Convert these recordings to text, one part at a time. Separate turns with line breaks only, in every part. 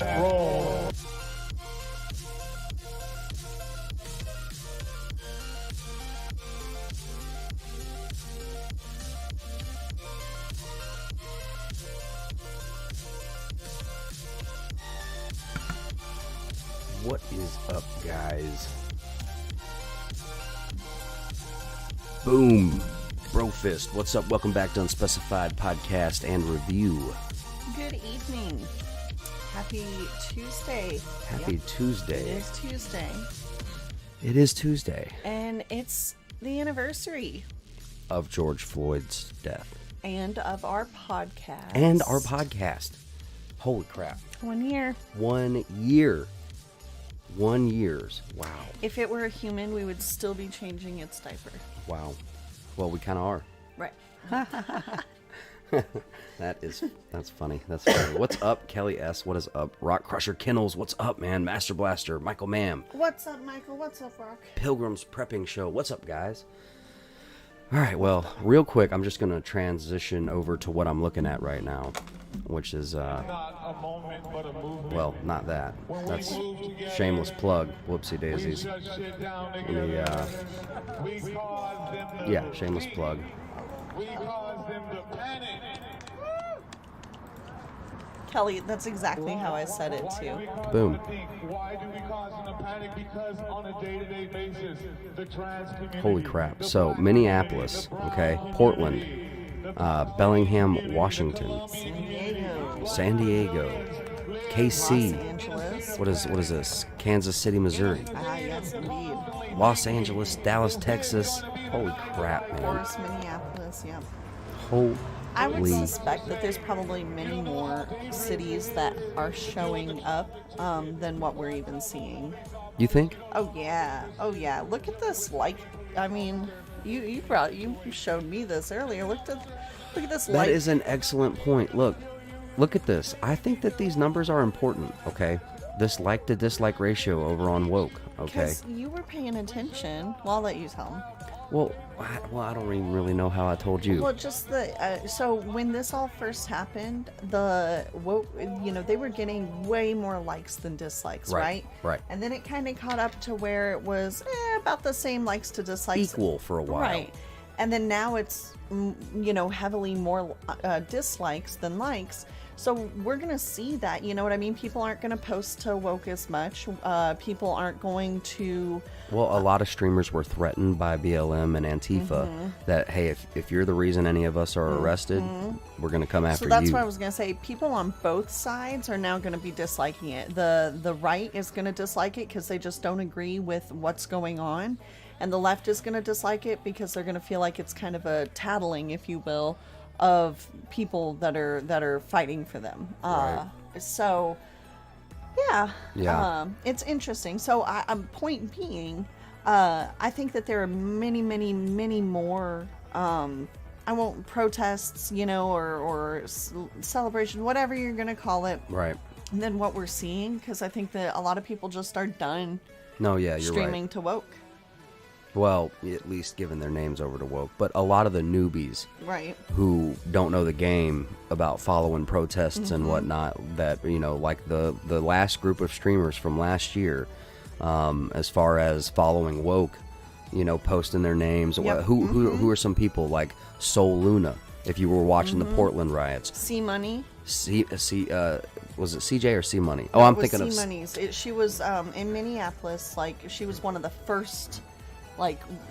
Roll.
What is up, guys? Boom. Brofist. What's up? Welcome back to Unspecified Podcast and Review.
Good evening. Happy Tuesday.
Happy Tuesday.
It is Tuesday.
It is Tuesday.
And it's the anniversary.
Of George Floyd's death.
And of our podcast.
Holy crap.
1 year.
1 year. 1 year's. Wow.
If it were a human, we would still be changing its diaper.
Wow. Well, we kind of are.
Right.
That's funny. That's funny. What's up, Kelly S? What is up? Rock Crusher Kennels. What's up, man? Master Blaster. Michael Mam.
What's up, Michael? What's up, Rock?
Pilgrim's Prepping Show. What's up, guys? All right. Well, real quick, I'm just going to transition over to what I'm looking at right now, which is, well, not that. That's shameless plug. Whoopsie daisies. Yeah, shameless plug.
Kelly, that's exactly how I said it, too.
Boom.
Why do we cause them to panic? Because on a day-to-day basis, the trans community...
Holy crap. So, Minneapolis, okay, Portland, Bellingham, Washington, San Diego, KC,
Los Angeles.
what is this? Kansas City, Missouri,
Yes, indeed.
Los Angeles, Dallas, Texas. Holy crap,
Of
man.
course, Minneapolis, yeah.
Holy.
I would suspect that there's probably many more cities that are showing up than what we're even seeing.
You think?
Oh yeah. Look at this. I mean, you showed me this earlier. Look at this.
That is an excellent point. Look at this. I think that these numbers are important. Okay, this like to dislike ratio over on woke. Okay.
Because you were paying attention. Well, I'll let you tell them.
Well, I don't even really know how I told you.
Well, just so when this all first happened, the woke, they were getting way more likes than dislikes, right?
Right.
And then it kind of caught up to where it was about the same likes to dislikes.
Equal for a while.
Right. And then now it's, heavily more dislikes than likes. So we're going to see that, you know what I mean? People aren't going to post to woke as much. People aren't going to...
Well, a lot of streamers were threatened by BLM and Antifa that, hey, if you're the reason any of us are arrested, we're going to come after you.
So that's what I was going to say. People on both sides are now going to be disliking it. The right is going to dislike it because they just don't agree with what's going on. And the left is going to dislike it because they're going to feel like it's kind of a tattling, if you will, of people that are fighting for them.
Right.
So, yeah. It's interesting. So, point being, I think that there are many, many, many more. I won't protests, or celebration, whatever you're gonna call it.
Right.
Than what we're seeing, because I think that a lot of people just are done.
No, yeah, you're
streaming
right.
to woke.
Well, at least giving their names over to woke, but a lot of the newbies,
right,
who don't know the game about following protests and whatnot, that like the last group of streamers from last year, as far as following woke, posting their names.
Yep.
Who are some people like Soul Luna? If you were watching the Portland riots,
C Money.
Was it CJ or C Money? Oh, I'm thinking of
C Money's. She was in Minneapolis. Like, she was one of the first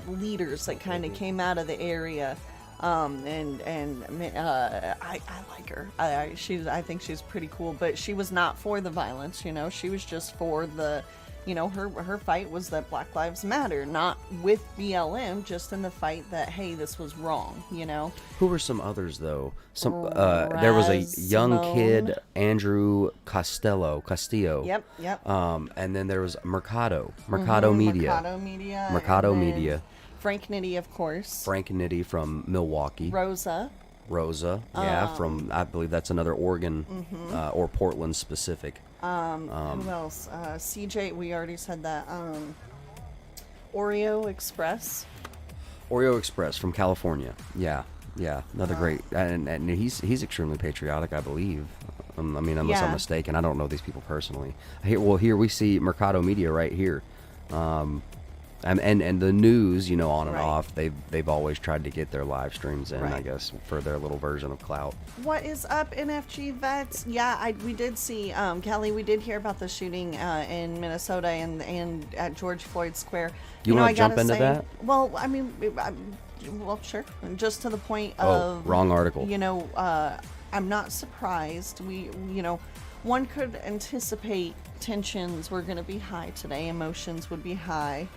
leaders that kind of came out of the area, and I like her. I think she's pretty cool, but she was not for the violence. She was just for the, her fight was that Black Lives Matter, not with BLM, just in the fight that, hey, this was wrong.
Who were some others though? There was a young kid, Andrew Castillo.
Yep.
And then there was Mercado Media. Mercado Media.
Frank Nitti, of course.
Frank Nitti from Milwaukee.
Rosa,
from, I believe that's another Oregon or Portland specific.
Who else? CJ, we already said that. Oreo Express
from California. Yeah, another great, and he's extremely patriotic, I believe. I mean, unless I'm mistaken. I don't know these people personally. Here we see Mercado Media right here. And the news, you know, on and off, they've always tried to get their live streams in, I guess, for their little version of clout.
What is up, NFG vets? Yeah, we did see, Kelly, we did hear about the shooting in Minnesota and at George Floyd Square.
You want to jump into that?
Well, I mean, well, sure. Just to the point of...
wrong article.
You know, I'm not surprised. One could anticipate tensions were going to be high today. Emotions would be high.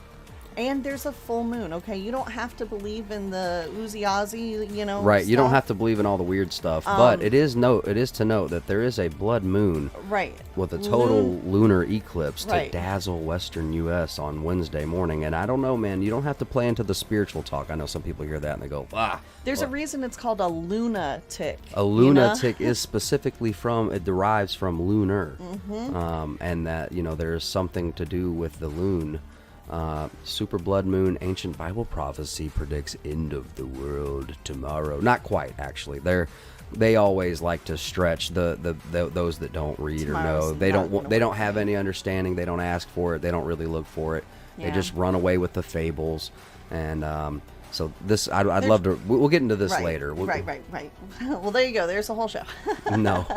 And there's a full moon, okay? You don't have to believe in the Uzi-Ozzy, you know,
right,
stuff.
You don't have to believe in all the weird stuff. But it is to note that there is a blood moon with a total lunar eclipse to dazzle western U.S. on Wednesday morning. And I don't know, man, you don't have to play into the spiritual talk. I know some people hear that and they go,
There's a reason it's called a lunatic.
A lunatic is specifically it derives from lunar. And that, you know, there's something to do with the loon. Super blood moon, ancient Bible prophecy predicts end of the world tomorrow. Not quite, actually. They always like to stretch the those that don't read
Tomorrow's
or know. They don't have any understanding. They don't ask for it. They don't really look for it. They just run away with the fables. And so this, I'd love to. We'll get into this later.
Right. Well, there you go. There's a whole show.
No,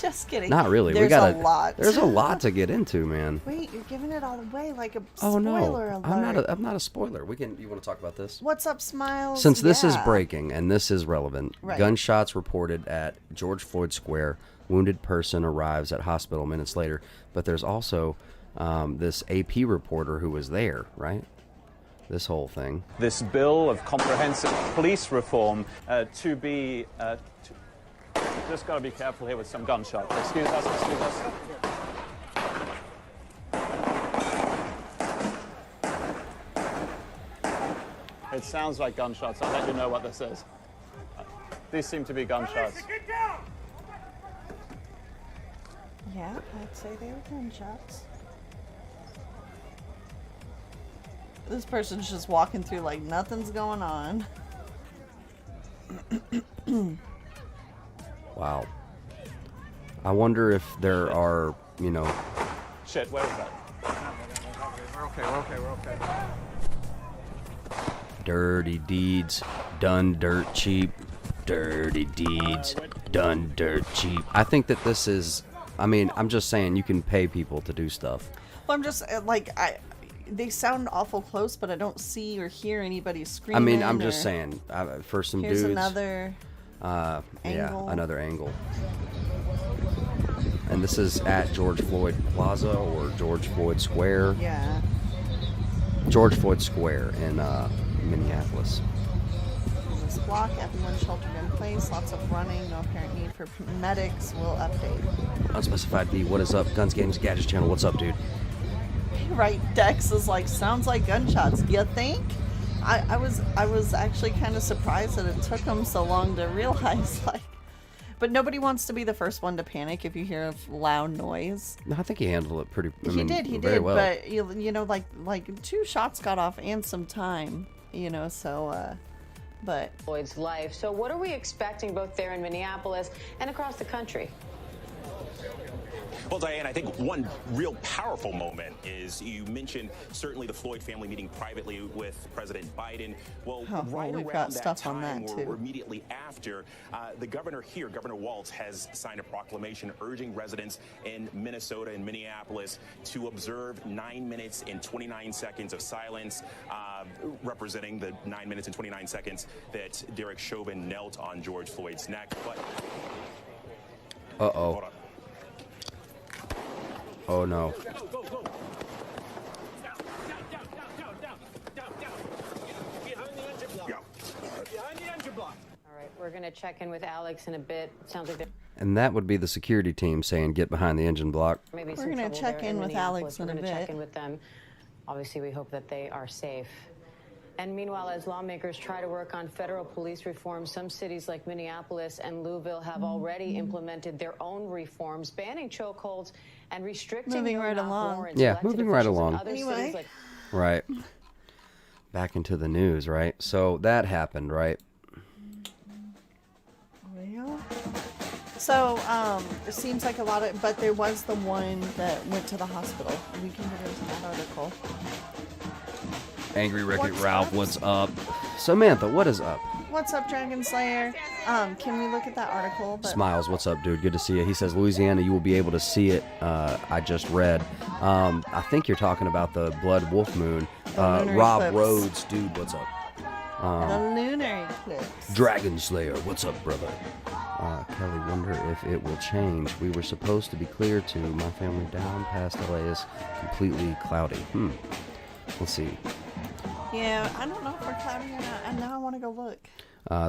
just kidding.
Not really.
There's a lot.
There's a lot to get into, man.
Wait, you're giving it all away like a
spoiler
alert.
I'm not a spoiler. You want to talk about this?
What's up, Smiles?
Since this is breaking and this is relevant,
Right.
Gunshots reported at George Floyd Square. Wounded person arrives at hospital minutes later. But there's also this AP reporter who was there, right? This whole thing.
This bill of comprehensive police reform to be... just got to be careful here with some gunshots. Excuse us. It sounds like gunshots. I'll let you know what this is. These seem to be gunshots.
Yeah, I'd say they were gunshots. This person's just walking through like nothing's going on.
Wow. I wonder if there are, you know...
Shit, where was that? We're okay.
Dirty deeds, done dirt cheap. Dirty deeds, done dirt cheap. I think that this is... I mean, I'm just saying you can pay people to do stuff.
Well, I'm just, they sound awful close, but I don't see or hear anybody screaming.
I mean, I'm just saying, for some
here's
dudes...
another angle.
Yeah, another angle. And this is at George Floyd Plaza or George Floyd Square.
Yeah.
George Floyd Square in Minneapolis.
This block, everyone sheltered in place, lots of running, no apparent need for medics. We'll update.
Unspecified B, what is up? Guns, Games, Gadgets channel, what's up, dude?
Right, Dex is like, sounds like gunshots. You think? I was actually kind of surprised that it took them so long to realize, like, but nobody wants to be the first one to panic if you hear a loud noise.
No, I think he handled it pretty.
He did,
very well.
But you know, like 2 shots got off and some time, you know, so. But
Floyd's life. So, what are we expecting both there in Minneapolis and across the country?
Well, Diane, I think one real powerful moment is you mentioned certainly the Floyd family meeting privately with President Biden. Well, right
we've
around
got
that
stuff on
time
that,
or
too.
immediately after, the governor here, Governor Walz, has signed a proclamation urging residents in Minnesota and Minneapolis to observe 9 minutes and 29 seconds of silence, representing the 9 minutes and 29 seconds that Derek Chauvin knelt on George Floyd's neck. But
Uh-oh. Oh, no.
All right, we're going to check in with Alex in a bit. It sounds like
And that would be the security team saying, get behind the engine block.
maybe
We're gonna check in with Alex in a
We're going to check
bit.
in with them. Obviously, we hope that they are safe. And meanwhile, as lawmakers try to work on federal police reform, some cities like Minneapolis and Louisville have already implemented their own reforms, banning chokeholds and restricting
Moving right
no-knock
along.
warrants.
Yeah,
Elected
moving right
officials in
along.
other cities
Anyway.
like
Right. Back into the news, right? So that happened, right?
Well, So, it seems like a lot of, but there was the one that went to the hospital. We can get into that article.
Angry Wreck-It
What's
Ralph,
up?
what's up? Samantha, what is up?
What's up, Dragon Slayer? Can we look at that article? But
Smiles, what's up, dude? Good to see you. He says, Louisiana, you will be able to see it. I just read. I think you're talking about the Blood Wolf Moon.
lunar
Rob
eclipse.
Rhodes, dude, what's up?
the lunar eclipse.
Dragon Slayer, what's up, brother? Kelly, wonder if it will change. We were supposed to be clear to my family down past LA is completely cloudy. Let's see.
Yeah, I don't know if we're cloudy or not. And now I want to go look.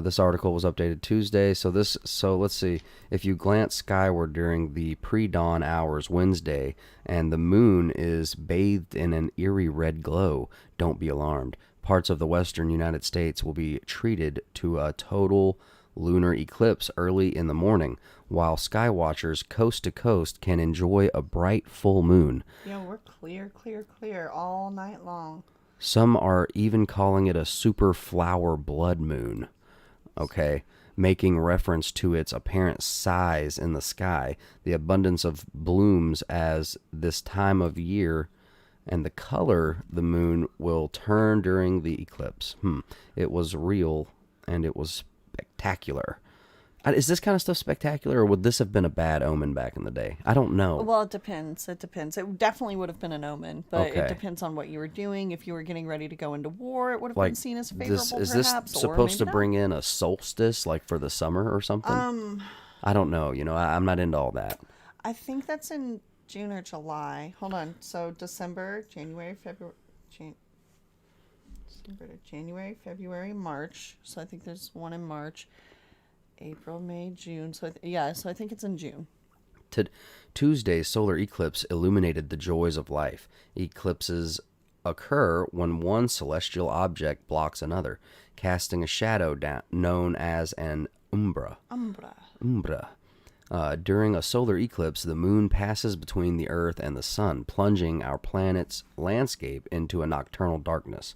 This article was updated Tuesday. So let's see. If you glance skyward during the pre-dawn hours Wednesday and the moon is bathed in an eerie red glow, don't be alarmed. Parts of the western United States will be treated to a total lunar eclipse early in the morning, while sky watchers coast to coast can enjoy a bright full moon.
Yeah, we're clear all night long.
Some are even calling it a super flower blood moon. Okay, making reference to its apparent size in the sky, the abundance of blooms as this time of year, and the color the moon will turn during the eclipse. It was real, and it was spectacular. Is this kind of stuff spectacular, or would this have been a bad omen back in the day? I don't know.
Well, it depends. It definitely would have been an omen, but
Okay.
it depends on what you were doing. If you were getting ready to go into war, it would have been seen as favorable,
is
perhaps.
this supposed to bring in a solstice, like for the summer or something? I don't know. I'm not into all that.
I think that's in June or July. Hold on. So December, January, February, March. So I think there's one in March. April, May, June. So I think it's in June.
Tuesday's solar eclipse illuminated the joys of life. Eclipses occur when one celestial object blocks another, casting a shadow known as an umbra. During a solar eclipse, the moon passes between the Earth and the Sun, plunging our planet's landscape into a nocturnal darkness.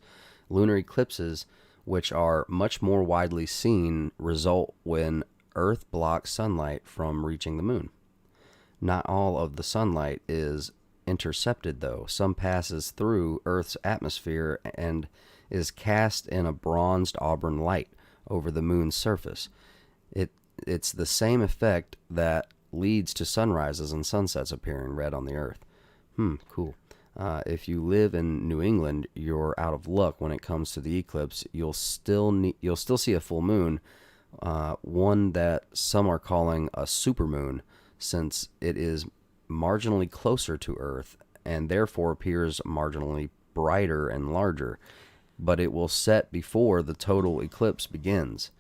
Lunar eclipses, which are much more widely seen, result when Earth blocks sunlight from reaching the moon. Not all of the sunlight is intercepted, though. Some passes through Earth's atmosphere and is cast in a bronzed auburn light over the moon's surface. It's the same effect that leads to sunrises and sunsets appearing red on the Earth. Cool. If you live in New England, you're out of luck when it comes to the eclipse. You'll still see a full moon, one that some are calling a supermoon, since it is marginally closer to Earth and therefore appears marginally brighter and larger. But it will set before the total eclipse begins.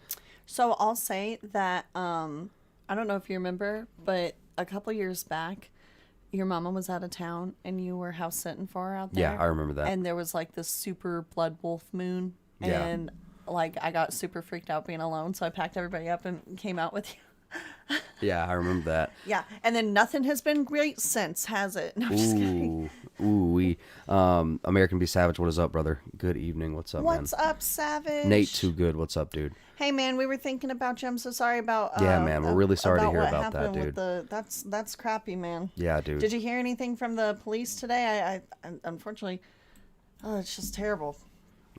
So I'll say that I don't know if you remember, but a couple years back, your mama was out of town and you were house sitting for her out there.
Yeah, I remember that.
And there was like this super blood wolf moon.
Yeah.
And like I got super freaked out being alone, so I packed everybody up and came out with you.
Yeah, I remember that.
Yeah. And then nothing has been great since, has it? No, I'm just kidding.
American Be Savage, what is up, brother? Good evening. What's up,
What's
man?
up, Savage?
Nate Too Good. What's up, dude?
Hey man, we were thinking about you. I'm so sorry about.
Yeah, man, we're really sorry to hear
what
about that,
happened with
dude.
That's crappy, man.
Yeah, dude.
Did you hear anything from the police today? I unfortunately, it's just terrible.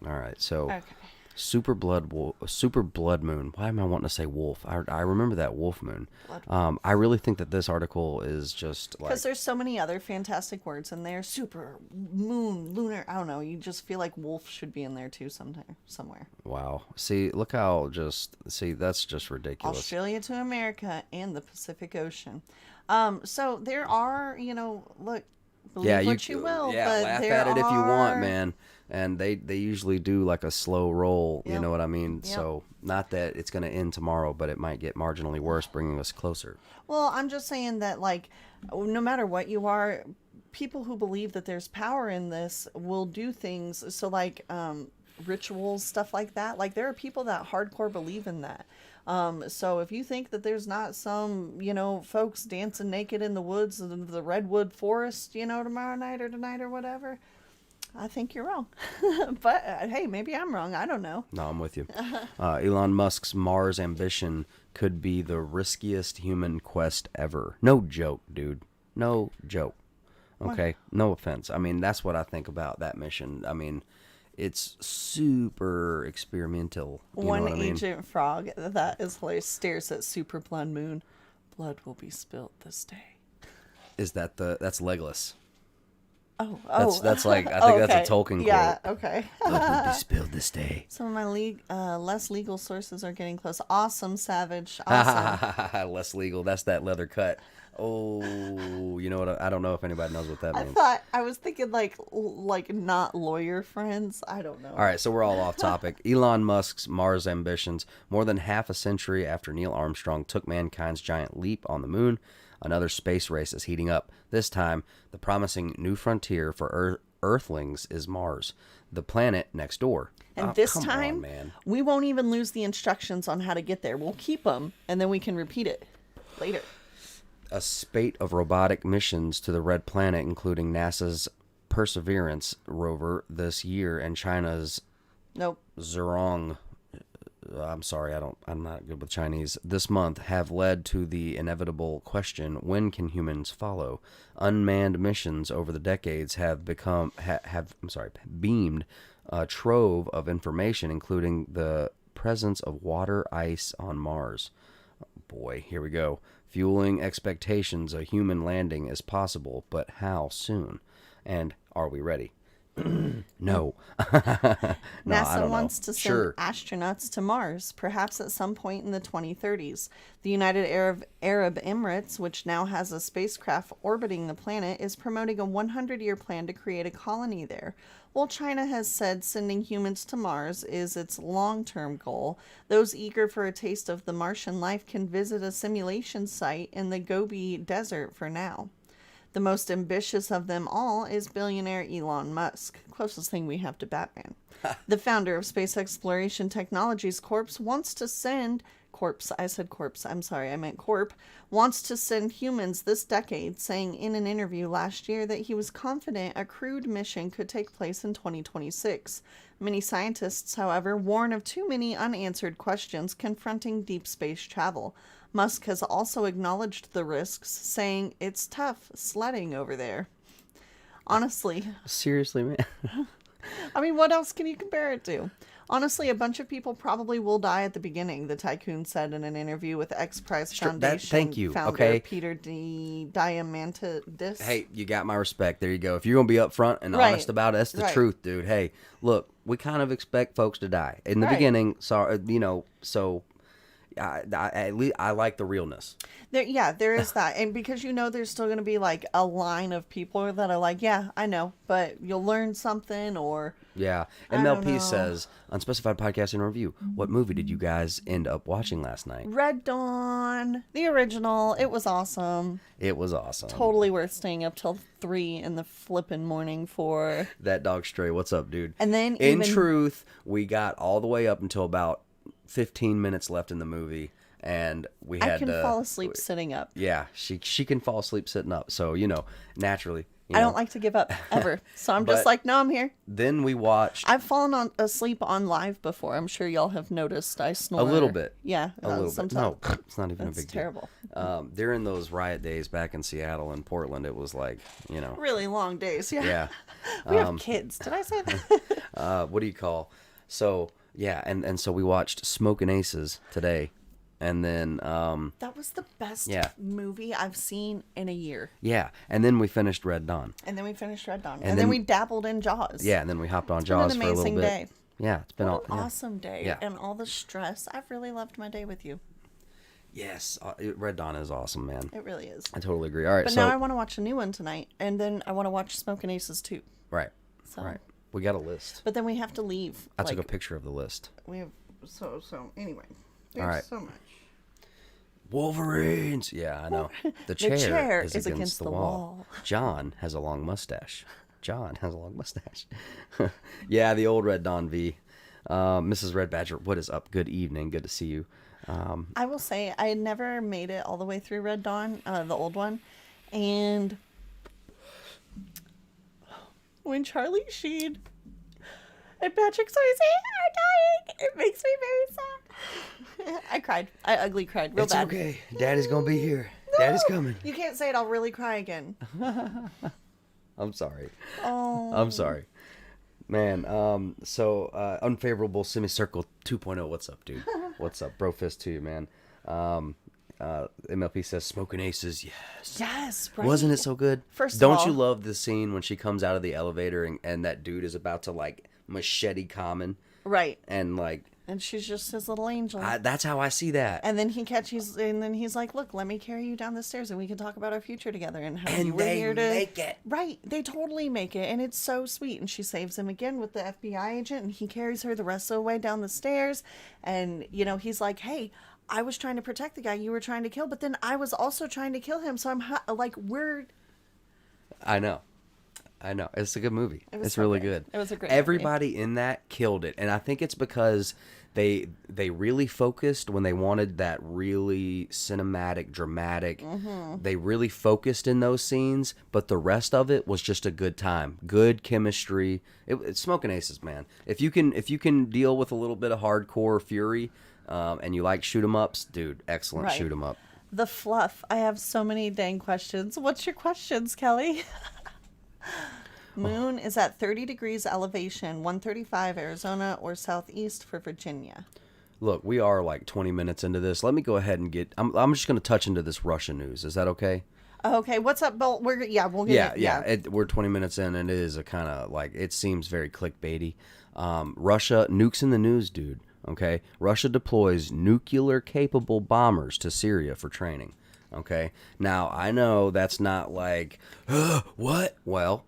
All right, so
Okay.
Super Blood Moon. Why am I wanting to say wolf? I remember that wolf moon. I really think that this article is just like,
Because there's so many other fantastic words in there. Super, moon, lunar. I don't know. You just feel like wolf should be in there too somewhere.
wow. See, look how that's just ridiculous.
Australia to America and the Pacific Ocean. So there are, look, believe what you will.
Yeah,
but
laugh
there
at it if you want,
are-
man. And they usually do like a slow roll, you
Yep.
know what I mean?
Yep.
So not that it's going to end tomorrow, but it might get marginally worse, bringing us closer.
Well, I'm just saying that, like, no matter what you are, people who believe that there's power in this will do things. So, like, rituals, stuff like that. Like, there are people that hardcore believe in that. So if you think that there's not some, folks dancing naked in the woods of the redwood forest, tomorrow night or tonight or whatever, I think you're wrong. But hey, maybe I'm wrong. I don't know.
No, I'm with you. Elon Musk's Mars ambition could be the riskiest human quest ever. No joke, dude. No joke. Okay? No offense. I mean, that's what I think about that mission. I mean, it's super experimental. You know
One
what I mean?
Agent Frog, that is hilarious, stares at super blood moon. Blood will be spilt this day.
Is that that's Legolas?
Oh,
That's like, I think that's a Tolkien
yeah,
quote.
okay.
Blood will be spilled this day.
Some of my less legal sources are getting close. Awesome, Savage. Awesome.
Less legal. That's that leather cut. Oh, you know what? I don't know if anybody knows what that means.
I was thinking like not lawyer friends. I don't know.
All right, so we're all off topic. Elon Musk's Mars ambitions. More than half a century after Neil Armstrong took mankind's giant leap on the moon, another space race is heating up. This time, the promising new frontier for Earthlings is Mars, the planet next door.
And
Oh,
this
come
time,
on, man.
we won't even lose the instructions on how to get there. We'll keep them, and then we can repeat it later.
A spate of robotic missions to the Red Planet, including NASA's Perseverance rover this year and China's
Nope.
Zhurong. I'm sorry, I'm not good with Chinese. This month have led to the inevitable question: when can humans follow? Unmanned missions over the decades have beamed a trove of information, including the presence of water ice on Mars. Oh boy, here we go. Fueling expectations a human landing is possible, but how soon? And are we ready? No. No, I
NASA
don't
wants
know.
to send
Sure.
astronauts to Mars, perhaps at some point in the 2030s. The United Arab Emirates, which now has a spacecraft orbiting the planet, is promoting a 100-year plan to create a colony there. While China has said sending humans to Mars is its long-term goal, those eager for a taste of the Martian life can visit a simulation site in the Gobi Desert for now. The most ambitious of them all is billionaire Elon Musk, closest thing we have to Batman. The founder of Space Exploration Technologies Corp wants to send wants to send humans this decade, saying in an interview last year that he was confident a crewed mission could take place in 2026. Many scientists, however, warn of too many unanswered questions confronting deep space travel. Musk has also acknowledged the risks, saying it's tough sledding over there. Honestly.
Seriously, man.
I mean, what else can you compare it to? Honestly, a bunch of people probably will die at the beginning, the tycoon said in an interview with X Prize Foundation
thank you,
founder
okay?
Peter Diamandis.
Hey, you got my respect. There you go. If you're going to be upfront and
Right.
honest about it, that's the
Right.
truth, dude. Hey, look, we kind of expect folks to die. In the
Right.
beginning, so, so I like the realness.
There is that. And because there's still going to be like a line of people that are like, yeah, I know, but you'll learn something or...
Yeah.
I don't know.
MLP says, Unspecified Podcast in Review, what movie did you guys end up watching last night?
Red Dawn, the original. It was awesome.
It was awesome.
Totally worth staying up till 3 in the flippin' morning for.
That dog stray. What's up, dude?
And then
in truth, we got all the way up until about 15 minutes left in the movie, and we had
I can fall asleep sitting up.
Yeah, she can fall asleep sitting up. So naturally.
I don't like to give up ever. So I'm just
But-
like, no, I'm here.
Then we watched
I've fallen asleep on live before. I'm sure y'all have noticed. I snore.
a little bit.
Yeah,
a little bit.
sometimes.
No, it's not even a
That's
big
terrible.
deal. During those riot days back in Seattle and Portland, it was like
Really long days. Yeah.
yeah.
We have kids. Did I say that?
What do you call? So yeah, and so we watched Smokin' Aces today, and then
That was the best
Yeah.
movie I've seen in a year.
yeah, and then we finished Red Dawn.
And then we finished Red Dawn.
And
And
then-
then we dabbled in Jaws.
Yeah, and then we hopped on
been an
Jaws for a little
amazing
bit.
day.
Yeah, it's been
What
all
an
yeah.
awesome day.
Yeah.
And all the stress. I've really loved my day with you.
Yes, Red Dawn is awesome, man.
It really is.
I totally agree. All right,
But
so
now I want to watch a new one tonight. And then I want to watch Smokin' Aces too.
right,
So.
right. We got a list.
But then we have to leave.
I took a picture of the list.
We have so anyway.
All right.
So much.
Wolverines. Yeah, I know. The chair,
chair
is
is
against the wall. John has a long mustache. Yeah, the old Red Dawn V. Mrs. Red Badger, what is up? Good evening. Good to see you.
I will say I had never made it all the way through Red Dawn, the old one, and when Charlie Sheen and Patrick Swayze are dying, it makes me very sad. I cried. I ugly cried real bad.
It's okay. Daddy's gonna be here. Daddy's coming.
You can't say it. I'll really cry again.
I'm sorry.
Oh.
I'm sorry. Man, Unfavorable Semicircle 2.0. What's up, dude? What's up? Bro fist to you, man. MLP says Smoking Aces. Yes.
Yes, right.
Wasn't it so good?
First of
Don't
all-
you love the scene when she comes out of the elevator and that dude is about to like machete Common
Right.
and like
And she's just his little angel.
that's how I see that.
And then he's like, look, let me carry you down the stairs and we can talk about our future together and how
And
you were
they
here to
make it.
Right. They totally make it. And it's so sweet. And she saves him again with the FBI agent and he carries her the rest of the way down the stairs. And, he's like, hey, I was trying to protect the guy you were trying to kill, but then I was also trying to kill him. So I'm
I know. It's a good movie.
was
It's
so
really
good.
good.
It was a great
Everybody in that killed it. And I think it's because they really focused when they wanted that really cinematic, dramatic. They really focused in those scenes, but the rest of it was just a good time. Good chemistry. It's Smoking Aces, man. If you can deal with a little bit of hardcore fury, and you like shoot 'em ups, dude, excellent
Right.
shoot 'em up.
The fluff. I have so many dang questions. What's your questions, Kelly? Moon is at 30 degrees elevation, 135 Arizona or southeast for Virginia.
Look, we are like 20 minutes into this. Let me go ahead and I'm just going to touch into this Russia news. Is that okay?
Okay, what's up, Bill? We'll get it.
We're 20 minutes in, and it is a kind of like, it seems very clickbaity. Russia, nukes in the news, dude. Okay? Russia deploys nuclear-capable bombers to Syria for training. Okay? Now, I know that's not like, what? Well,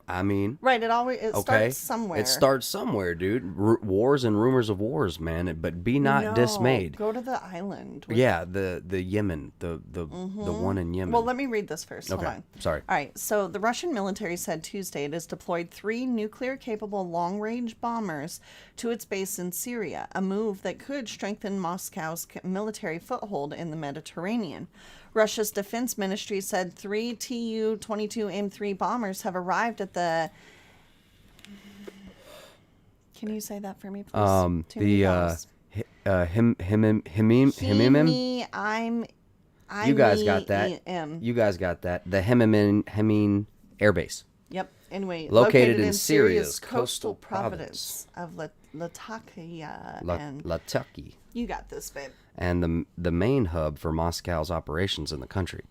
I mean...
Right, it starts somewhere.
It starts somewhere, dude. Wars and rumors of wars, man. But be not dismayed.
Go to the island.
Yeah, the Yemen, the one in Yemen.
Well, let me read this first.
Okay,
Hold on.
sorry.
All right, so the Russian military said Tuesday it has deployed 3 nuclear-capable long-range bombers to its base in Syria, a move that could strengthen Moscow's military foothold in the Mediterranean. Russia's defense ministry said 3 Tu-22M3 bombers have arrived at the... Can you say that for me, please? Too many vowels.
You guys got that. You guys got that. The Hemim Air Base.
Yep. Anyway,
Located in Syria's coastal province
of Latakia.
Latakia.
You got this, babe.
And the main hub for Moscow's operations in the country.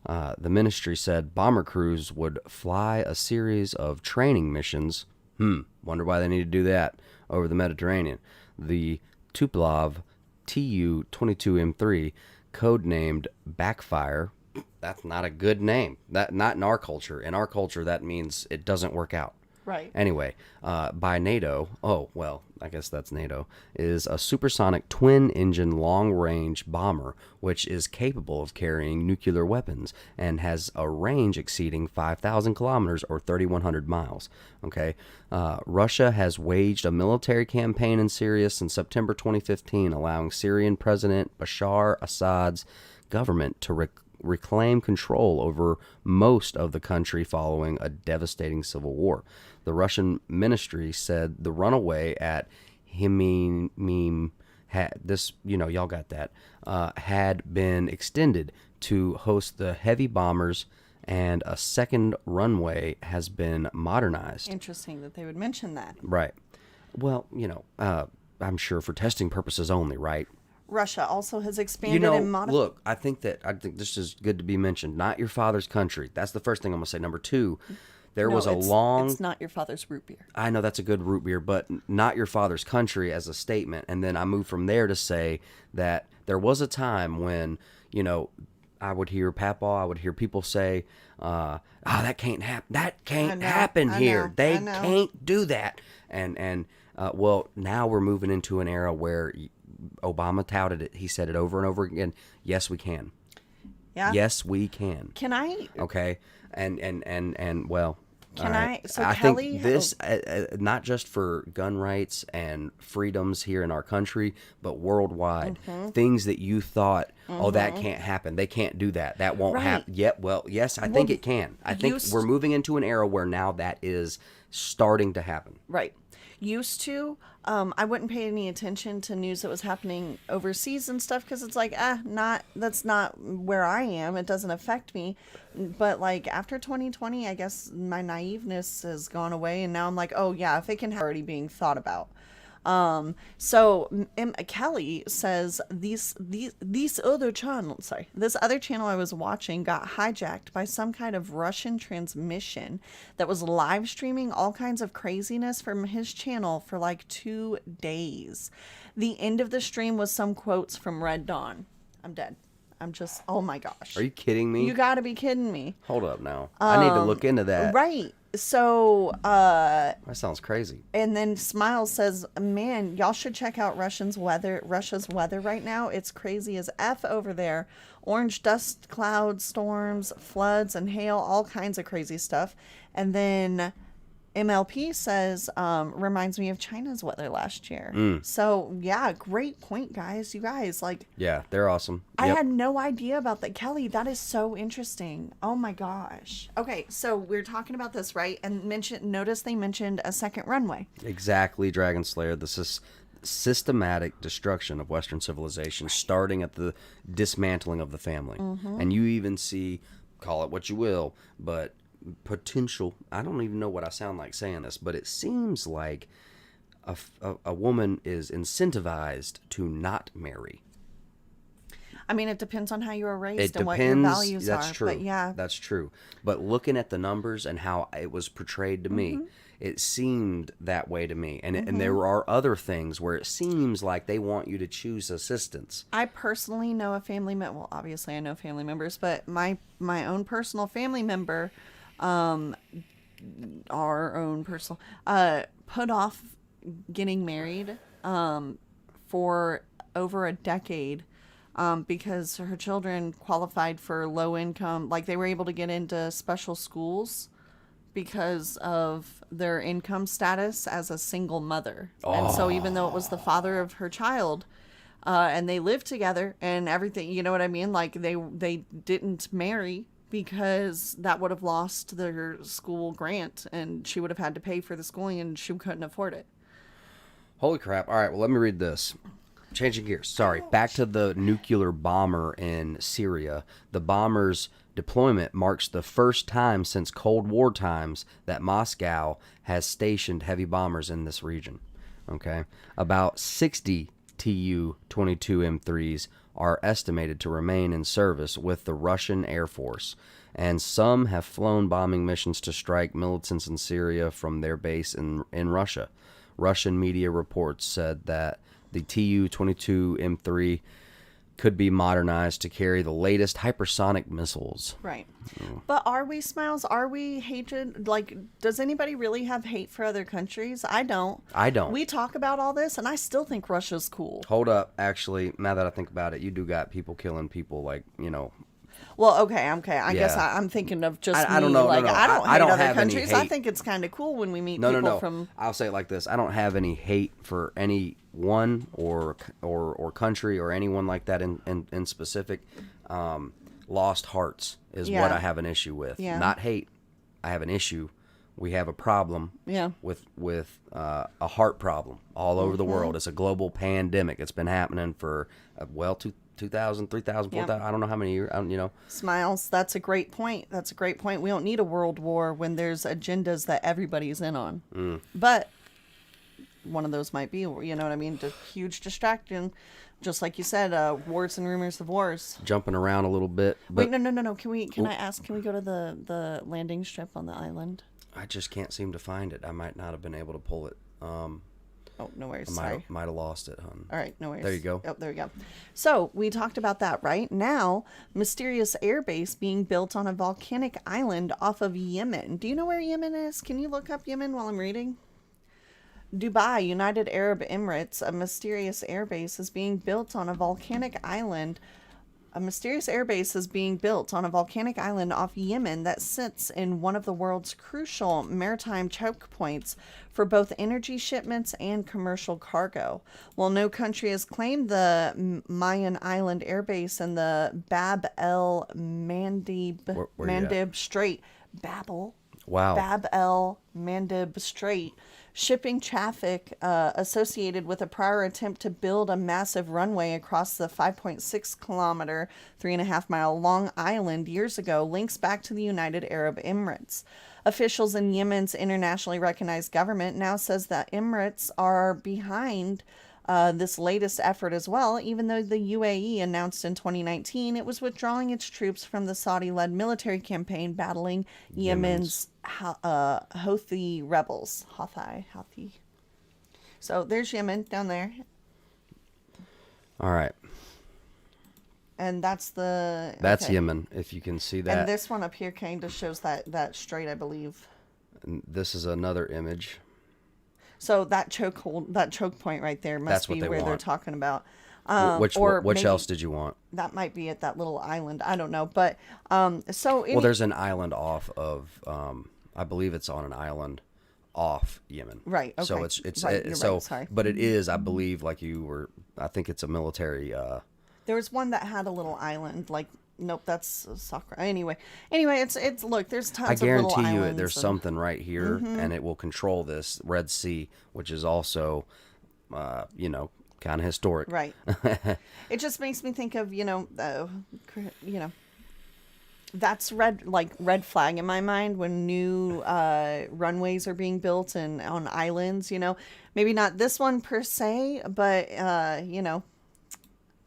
The ministry said bomber crews would fly a series of training missions. Wonder why they need to do that over the Mediterranean. The Tupolev Tu-22M3, codenamed Backfire. That's not a good name. That not in our culture. In our culture, that means it doesn't work out.
Right.
Anyway, by NATO, I guess that's NATO, is a supersonic twin-engine long-range bomber, which is capable of carrying nuclear weapons and has a range exceeding 5,000 kilometers or 3,100 miles. Okay, Russia has waged a military campaign in Syria since September 2015, allowing Syrian President Bashar Assad's government to reclaim control over most of the country following a devastating civil war. The Russian ministry said the runaway at Hemim y'all got that, had been extended to host the heavy bombers, and a second runway has been modernized.
Interesting that they would mention that.
Right. Well, I'm sure for testing purposes only, right?
Russia also has expanded and modified.
Look, I think this is good to be mentioned. Not your father's country. That's the first thing I'm going to say. Number 2,
it's not your father's root beer.
I know that's a good root beer, but not your father's country as a statement. And then I moved from there to say that there was a time when, I would hear people say, that can't happen. That can't happen here. They can't do that. And now we're moving into an era where Obama touted it. He said it over and over again. Yes, we can.
Yeah.
Yes, we can.
Can I?
Okay. And I
Kelly,
think this, not just for gun rights and freedoms here in our country, but worldwide, things that you thought, oh, that can't happen. They can't do that. That won't happen. Yet, well, yes, I think it can. I think we're moving into an era where now that is starting to happen.
Right. Used to, I wouldn't pay any attention to news that was happening overseas and stuff because it's like, that's not where I am. It doesn't affect me. But like after 2020, I guess my naiveness has gone away, and now I'm like, oh yeah, if it can already being thought about. So Kelly says this other channel I was watching got hijacked by some kind of Russian transmission that was live streaming all kinds of craziness from his channel for like 2 days. The end of the stream was some quotes from Red Dawn. I'm dead. I'm just, oh my gosh.
Are you kidding me?
You gotta be kidding me.
Hold up now. I need to look into that.
Right. So,
that sounds crazy.
And then Smiles says, man, y'all should check out Russia's weather right now. It's crazy as F over there. Orange dust clouds, storms, floods, and hail, all kinds of crazy stuff. And then MLP says, reminds me of China's weather last year. So, yeah, great point, guys. You guys, like...
Yeah, they're awesome.
I had no idea about that. Kelly, that is so interesting. Oh, my gosh. Okay, so we're talking about this, right? And notice they mentioned a second runway.
Exactly, Dragon Slayer. This is systematic destruction of Western civilization, starting at the dismantling of the family. And you even see, call it what you will, but... potential, I don't even know what I sound like saying this, but it seems like a woman is incentivized to not marry.
I mean, it depends on how you were raised and what your values
that's
are.
True.
But yeah,
that's true. But looking at the numbers and how it was portrayed to me, it seemed that way to me. And there are other things where it seems like they want you to choose assistance.
I personally know a family member. Well, obviously I know family members, but my own personal family member, our own personal, put off getting married for over a decade because her children qualified for low income, like they were able to get into special schools because of their income status as a single mother. And so even though it was the father of her child, and they lived together and everything, you know what I mean? Like they didn't marry because that would have lost their school grant and she would have had to pay for the schooling and she couldn't afford it.
Holy crap. All right, well, let me read this. Changing gears. Sorry. Back to the nuclear bomber in Syria. The bomber's deployment marks the first time since Cold War times that Moscow has stationed heavy bombers in this region. Okay? About 60 Tu-22M3s are estimated to remain in service with the Russian Air Force, and some have flown bombing missions to strike militants in Syria from their base in Russia. Russian media reports said that the Tu-22M3 could be modernized to carry the latest hypersonic missiles.
Right. But are we, Smiles? Are we hatred? Like, does anybody really have hate for other countries? I don't. We talk about all this, and I still think Russia's cool.
Hold up. Actually, now that I think about it, you do got people killing people, like, you know.
Well, okay. I guess I'm thinking of just
I don't know.
Like,
no.
I don't hate other
have any
countries.
hate.
I think it's kind of cool when we meet people from...
I'll say it like this. I don't have any hate for any one or country or anyone like that in specific. Lost hearts is what I have an issue with.
Yeah.
Not hate. I have an issue. We have a problem with a heart problem all over the world. It's a global pandemic. It's been happening for, 2,000, 3,000, 4,000, I don't know how many years, you know.
Smiles, that's a great point. We don't need a world war when there's agendas that everybody's in on. But one of those might be, you know what I mean, huge distraction. Just like you said, wars and rumors of wars.
Jumping around a little bit. But,
wait, no. Can we go to the landing strip on the island?
I just can't seem to find it. I might not have been able to pull it.
Oh, no worries.
I might have lost it, hon.
All right, no worries.
There you go.
Oh, there we go. So we talked about that, right? Now, mysterious air base being built on a volcanic island off of Yemen. Do you know where Yemen is? Can you look up Yemen while I'm reading? Dubai, United Arab Emirates, a mysterious air base is being built on a volcanic island A mysterious airbase is being built on a volcanic island off Yemen that sits in one of the world's crucial maritime choke points for both energy shipments and commercial cargo. While no country has claimed the Mayan Island airbase in the Bab el Mandeb Strait, Bab el Mandeb Strait, shipping traffic associated with a prior attempt to build a massive runway across the 5.6 kilometer, 3.5 mile long island years ago links back to the United Arab Emirates. Officials in Yemen's internationally recognized government now says that Emirates are behind this latest effort as well, even though the UAE announced in 2019 it was withdrawing its troops from the Saudi-led military campaign battling Yemen's Houthi rebels. Houthi. So there's Yemen down there.
All right.
And that's the...
That's Yemen, if you can see that.
And this one up here kind of shows that strait, I believe.
And this is another image.
So that choke point right there must be where they're talking about.
Which else did you want?
That might be at that little island. I don't know, but
there's an island off of. I believe it's on an island off Yemen.
Right. Okay.
So it's
right,
so.
right, sorry.
But it is, I believe, like you were. I think it's a military.
There was one that had a little island. Like, nope, that's soccer. Anyway, it's look. There's tons of little islands.
I guarantee you, there's something right here, and it will control this Red Sea, which is also, kind of historic.
Right. It just makes me think of that's red flag in my mind when new runways are being built and on islands. Maybe not this one per se, but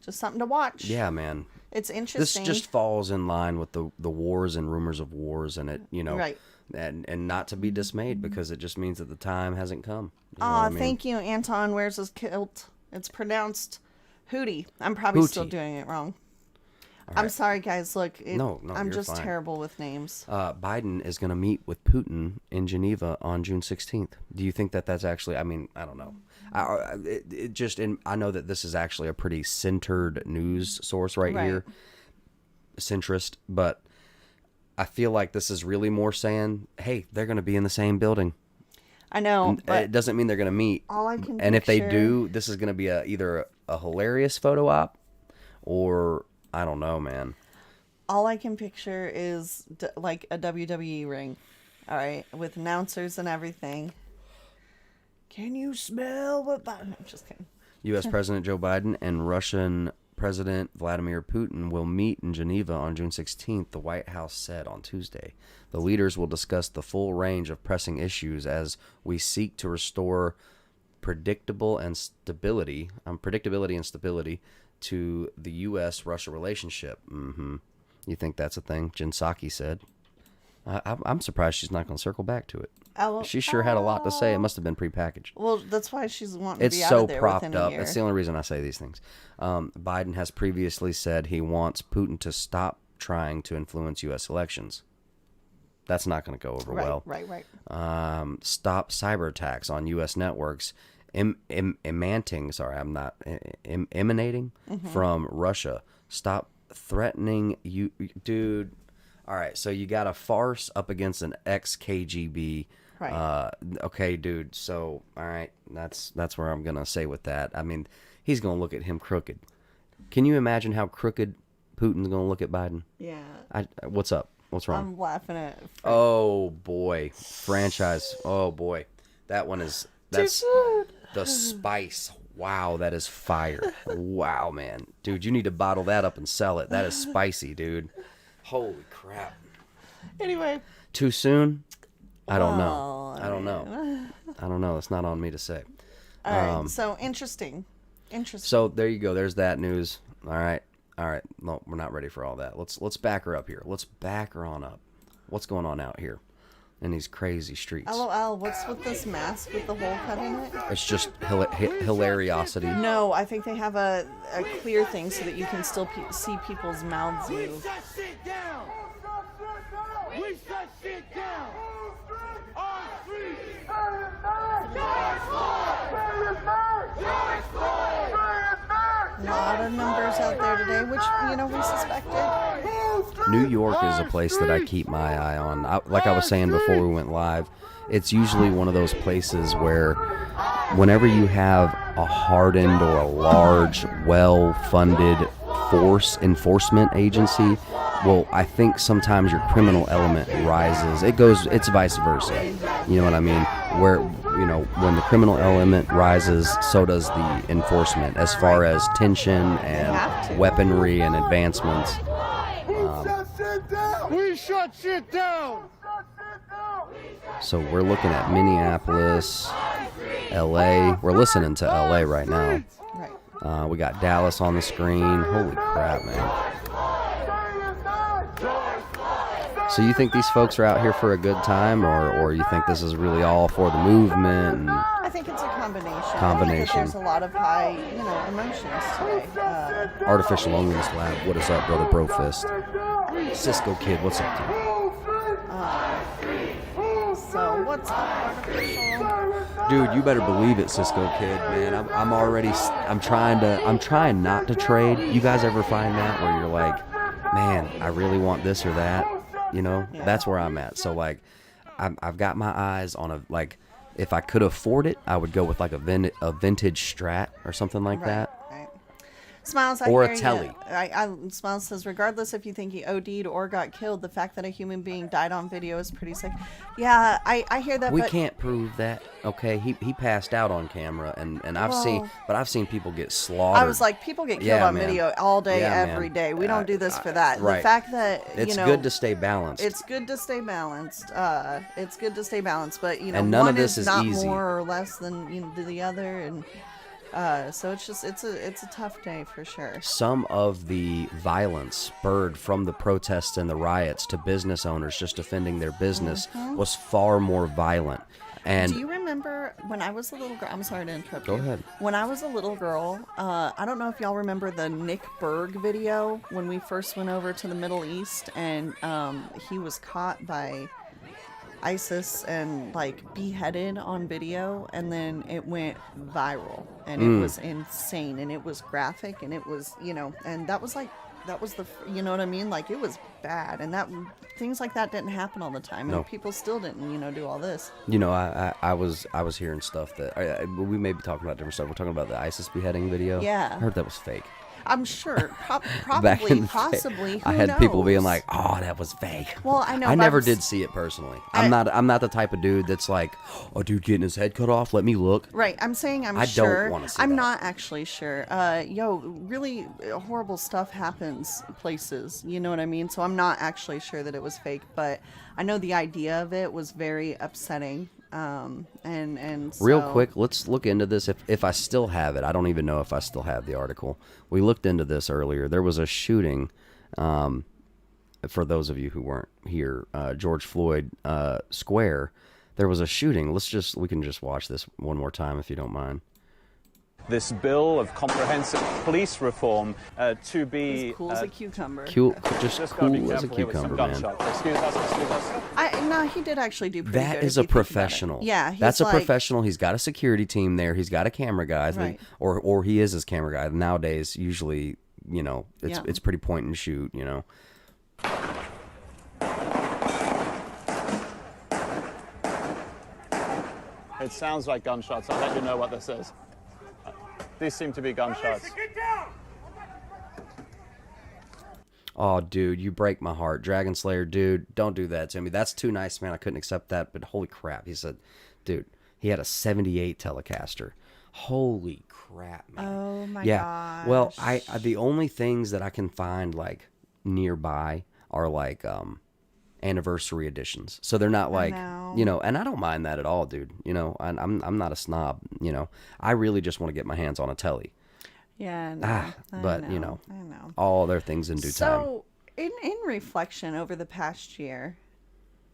just something to watch.
Yeah, man.
It's interesting.
This just falls in line with the wars and rumors of wars, and it
right.
And not to be dismayed, because it just means that the time hasn't come.
Thank you. Anton wears his kilt. It's pronounced Hootie. I'm probably still doing it wrong. Right. I'm sorry, guys. Look, I'm just fine. Terrible with names.
Biden is going to meet with Putin in Geneva on June 16th. Do you think that that's actually? I mean, I don't know. I know that this is actually a pretty centered news source right here, centrist, but I feel like this is really more saying, hey, they're going to be in the same building.
I know, but
it doesn't mean they're going to meet.
All I can
and if they do, this is going to be either a hilarious photo op, or I don't know, man.
All I can picture is like a WWE ring, all right, with announcers and everything. Can you smell what Biden? I'm just kidding.
U.S. President Joe Biden and Russian President Vladimir Putin will meet in Geneva on June 16th, the White House said on Tuesday. The leaders will discuss the full range of pressing issues as we seek to restore predictability and stability to the U.S.-Russia relationship. You think that's a thing? Jen Psaki said. I'm surprised she's not going to circle back to it. She sure had a lot to say. It must have been prepackaged.
Well, that's why she's wanting to be out of there within a year. It's so propped up.
It's the only reason I say these things. Biden has previously said he wants Putin to stop trying to influence U.S. elections. That's not going to go over well.
Right.
Stop cyber attacks on U.S. networks emanating from Russia. Stop threatening you, dude. All right, so you got a farce up against an ex-KGB.
Right.
Okay, dude. So, all right, that's where I'm gonna say with that. I mean, he's gonna look at him crooked. Can you imagine how crooked Putin's gonna look at Biden?
Yeah.
What's up? What's wrong?
I'm laughing at.
Oh boy, franchise. Oh boy, that's the spice. Wow, that is fire. Wow, man, dude, you need to bottle that up and sell it. That is spicy, dude. Holy crap.
Anyway.
Too soon? I don't know. I don't know. It's not on me to say.
All right. So interesting.
So there you go. There's that news. All right. No, we're not ready for all that. Let's back her up here. Let's back her on up. What's going on out here in these crazy streets?
LOL. What's with this mask with the hole cut in it?
It's just hilariosity.
No, I think they have a clear thing so that you can still see people's mouths move.
We shut shit down. We shut shit down. On streets.
Not a number murders out there today, which, we suspected.
New York is a place that I keep my eye on. Like I was saying before we went live, it's usually one of those places where whenever you have a hardened or a large, well-funded enforcement agency, well, I think sometimes your criminal element rises. It's vice versa. You know what I mean? Where, when the criminal element rises, so does the enforcement as far as tension and weaponry and advancements.
We shut shit down.
So we're looking at Minneapolis, LA. We're listening to LA right now.
Right.
We got Dallas on the screen. Holy crap, man. So you think these folks are out here for a good time, or you think this is really all for the movement? And
I think it's a combination. I think that there's a lot of high, emotions today.
Artificial Loneliness Lab, what is up, brother Brofist? Cisco Kid, what's up, dude?
So what's artificial?
Dude, you better believe it, Cisco Kid, man. I'm trying not to trade. You guys ever find that where you're like, man, I really want this or that?
Yeah.
That's where I'm at. So like, I've got my eyes on if I could afford it, I would go with like a vintage Strat or something like that.
Right. Smiles,
Or a
hear
telly.
you. Smiles says, regardless if you think he OD'd or got killed, the fact that a human being died on video is pretty sick. Yeah, I hear that.
We
but
can't prove that. Okay, he passed out on camera, and I've seen people get slaughtered.
I was like, people get killed on video all day, every day. We don't do this for that.
Right.
The fact that
it's good to stay balanced.
It's good to stay balanced. But
and none
one
of this
is
is
not
easy.
more or less than the other, and so it's a tough day for sure.
Some of the violence spurred from the protests and the riots to business owners just defending their business was far more violent. And
do you remember when I was a little girl? I'm sorry to interrupt
Go
you.
ahead.
When I was a little girl, I don't know if y'all remember the Nick Berg video when we first went over to the Middle East, and he was caught by ISIS and like beheaded on video, and then it went viral, and it was insane, and it was graphic, and it was and that was the what I mean, like it was bad, and that things like that didn't happen all the time, and people still didn't do all this.
I was hearing stuff that we may be talking about different stuff. We're talking about the ISIS beheading video.
Yeah.
I heard that was fake.
I'm sure,
Back in
probably,
the
possibly.
day,
Who
I had
knows?
people being like, "Oh, that was fake."
Well, I know.
I
but
never
I'm
did see it personally. I'm not the type of dude that's like, "Oh, dude, getting his head cut off. Let me look."
Right. I'm saying
I
sure.
don't want to see
I'm
that.
not actually sure. Really horrible stuff happens places. You know what I mean? So I'm not actually sure that it was fake, but I know the idea of it was very upsetting. And so,
Real quick, let's look into this. If I still have it, I don't even know if I still have the article. We looked into this earlier. There was a shooting. For those of you who weren't here, George Floyd Square. There was a shooting. We can just watch this one more time if you don't mind.
This bill of comprehensive police reform to be
He's cool as a cucumber.
Just
gotta be
cool as a
careful here with some
cucumber, man.
gunshots. Excuse us.
No, he did actually do pretty good.
That is
if
a
you think about it.
professional.
Yeah,
that's a
like,
professional. He's got a security team there. He's got a camera guy,
Right.
or he is his camera guy. Nowadays, usually, it's
Yeah.
it's pretty point and shoot.
It sounds like gunshots. I'll let you know what this is. These seem to be gunshots.
Oh, dude, you break my heart. Dragon Slayer, dude, don't do that to me. That's too nice, man. I couldn't accept that, but holy crap. He said, dude, he had a 78 Telecaster. Holy crap, man.
Oh, my
gosh. Well, the only things that I can find, like, nearby are, like, anniversary editions. So they're not like, and I don't mind that at all, dude. I'm not a snob, I really just want to get my hands on a telly.
Yeah,
But
I know.
all other things in due time.
So, in reflection over the past year,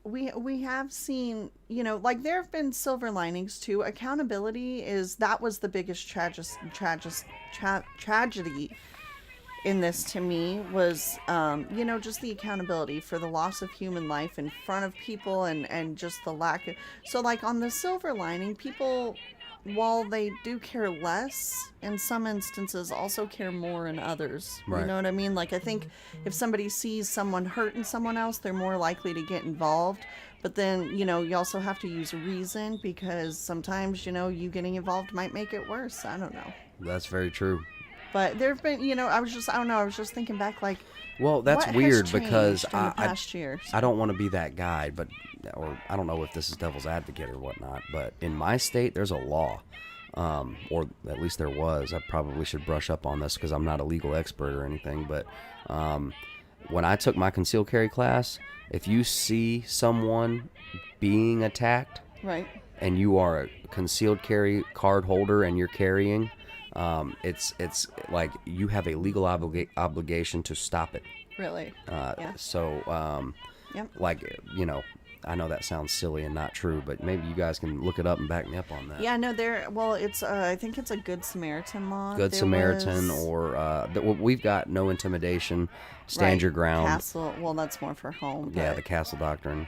we have seen, like there have been silver linings too. Accountability that was the biggest tragedy in this to me was, just the accountability for the loss of human life in front of people and just the lack of, so like on the silver lining, people while they do care less, in some instances also care more in others.
Right.
You know what I mean? Like, I think if somebody sees someone hurting someone else, they're more likely to get involved. But then, you know, you also have to use reason, because sometimes, you know, you getting involved might make it worse. I don't know.
That's very true.
But there have been, you know, I was just thinking back, like,
Well, that's
what
weird
has
because
changed in the past year?
I don't want to be that guy, but or I don't know if this is devil's advocate or whatnot, but in my state there's a law, or at least there was. I probably should brush up on this because I'm not a legal expert or anything, but when I took my concealed carry class, if you see someone being attacked,
Right.
and you are a concealed carry card holder and you're carrying, it's like you have a legal obligation to stop it.
Really? Yeah.
So,
Yep.
like, you know, I know that sounds silly and not true, but maybe you guys can look it up and back me up on that.
Yeah, no, it's, I think it's a Good Samaritan law.
Good
There
Samaritan,
was-
or we've got no intimidation, stand
Right,
your ground.
Castle, well, that's more for home.
Yeah,
but-
the Castle Doctrine.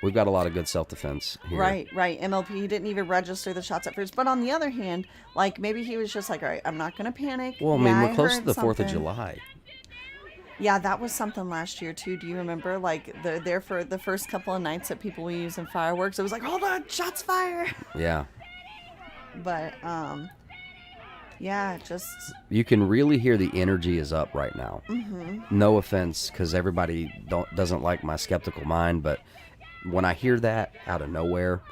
We've got a lot of good self-defense here.
Right. MLP didn't even register the shots at first. But on the other hand, like, maybe he was just like, all right, I'm not going to panic.
Well, I mean,
Yeah,
we're close to
heard
the 4th of
something.
July.
Yeah, that was something last year, too. Do you remember? Like, there for the first couple of nights that people were using fireworks, it was like, hold on, shots fired.
Yeah.
But, yeah, just,
You can really hear the energy is up right now.
mm-hmm.
No offense, because everybody doesn't like my skeptical mind, but when I hear that out of nowhere,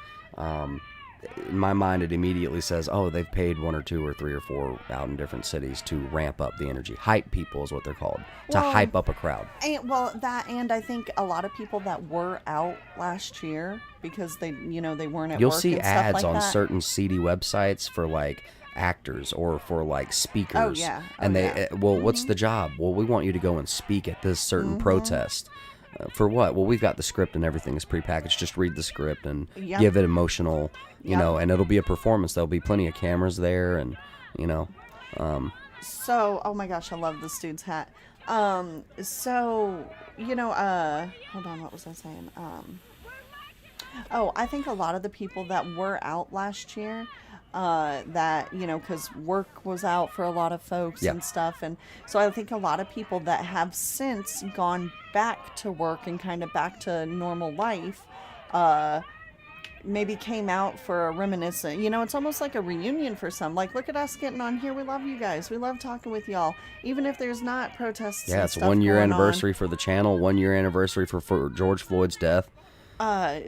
in my mind it immediately says, oh, they've paid 1 or 2 or 3 or 4 out in different cities to ramp up the energy. Hype people is what they're called, to
Well,
hype up a crowd.
and I think a lot of people that were out last year because they, you know, they weren't at
You'll
work
see
and stuff
ads
like
on
that.
certain seedy websites for like actors or for like speakers.
Oh, yeah.
And
Oh,
they,
yeah.
well, what's the job? Well, we want you to go and speak at this certain protest. For what? Well, we've got the script and everything is prepackaged. Just read the script and
Yep.
give it emotional, you
Yep.
know, and it'll be a performance. There'll be plenty of cameras there, and, you know.
So, oh my gosh, I love this dude's hat. So, you know, hold on, what was I saying? I think a lot of the people that were out last year, that, you know, because work was out for a lot of folks
Yeah.
and stuff. And so I think a lot of people that have since gone back to work and kind of back to normal life, maybe came out for a reminiscent. You know, it's almost like a reunion for some. Like, look at us getting on here. We love you guys. We love talking with y'all. Even if there's not protests
Yeah,
and
it's
stuff
1 year
going on.
anniversary for the channel, 1 year anniversary for George Floyd's death.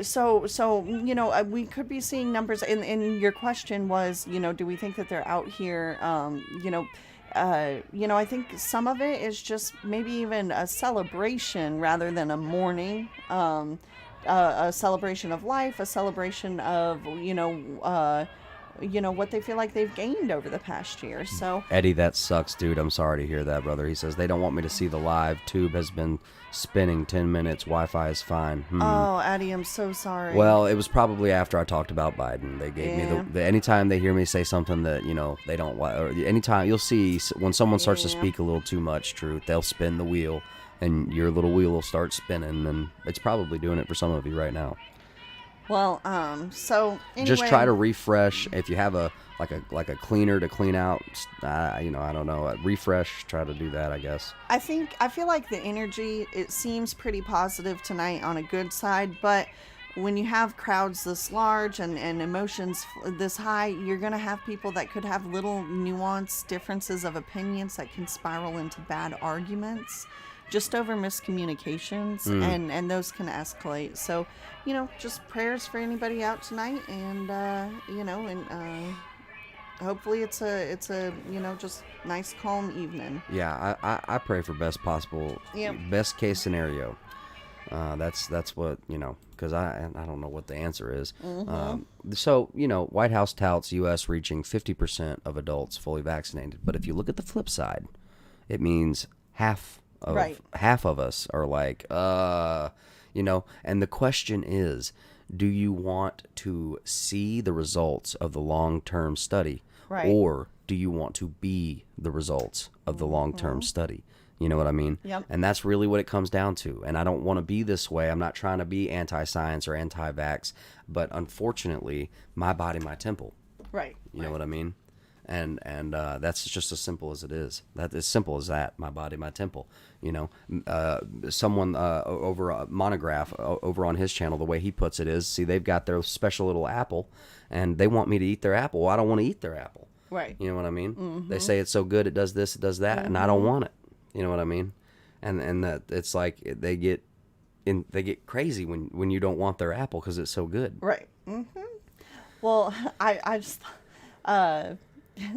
So you know, we could be seeing numbers. And your question was, you know, do we think that they're out here? You know, I think some of it is just maybe even a celebration rather than a mourning. A celebration of life, a celebration of what they feel like they've gained over the past year. So
Eddie, that sucks, dude. I'm sorry to hear that, brother. He says they don't want me to see the live. Tube has been spinning 10 minutes. Wi-Fi is fine.
Oh, Addie, I'm so sorry.
Well, it was probably after I talked about Biden. They gave me the anytime they hear me say something that, you know, they don't like, or anytime you'll see when someone starts to speak a little too much truth, they'll spin the wheel and your little wheel will start spinning, and it's probably doing it for some of you right now.
Well, so anyway,
Just try to refresh. If you have a cleaner to clean out, I don't know, refresh. Try to do that, I guess.
I feel like the energy, it seems pretty positive tonight on a good side, but when you have crowds this large and emotions this high, you're going to have people that could have little nuanced differences of opinions that can spiral into bad arguments just over miscommunications, and those can escalate. So, you know, just prayers for anybody out tonight, and hopefully it's a just nice calm evening.
Yeah, I pray for best possible, best case scenario. That's what, you know, because I don't know what the answer is. So, you know, White House touts U.S. reaching 50% of adults fully vaccinated. But if you look at the flip side, it means half of us are like, you know, and the question is, do you want to see the results of the long-term study, or do you want to be the results of the long-term study? You know what I mean?
Yep.
And that's really what it comes down to. And I don't want to be this way. I'm not trying to be anti-science or anti-vax, but unfortunately, my body, my temple.
Right.
You know what I mean? And that's just as simple as it is. That as simple as that. My body, my temple. You know, someone over Monograph over on his channel, the way he puts it is, see, they've got their special little apple, and they want me to eat their apple. Well, I don't want to eat their apple.
Right.
You know what I mean? They say it's so good, it does this, it does that, and I don't want it. You know what I mean? And that it's like they get crazy when you don't want their apple because it's so good.
Right. Well, I just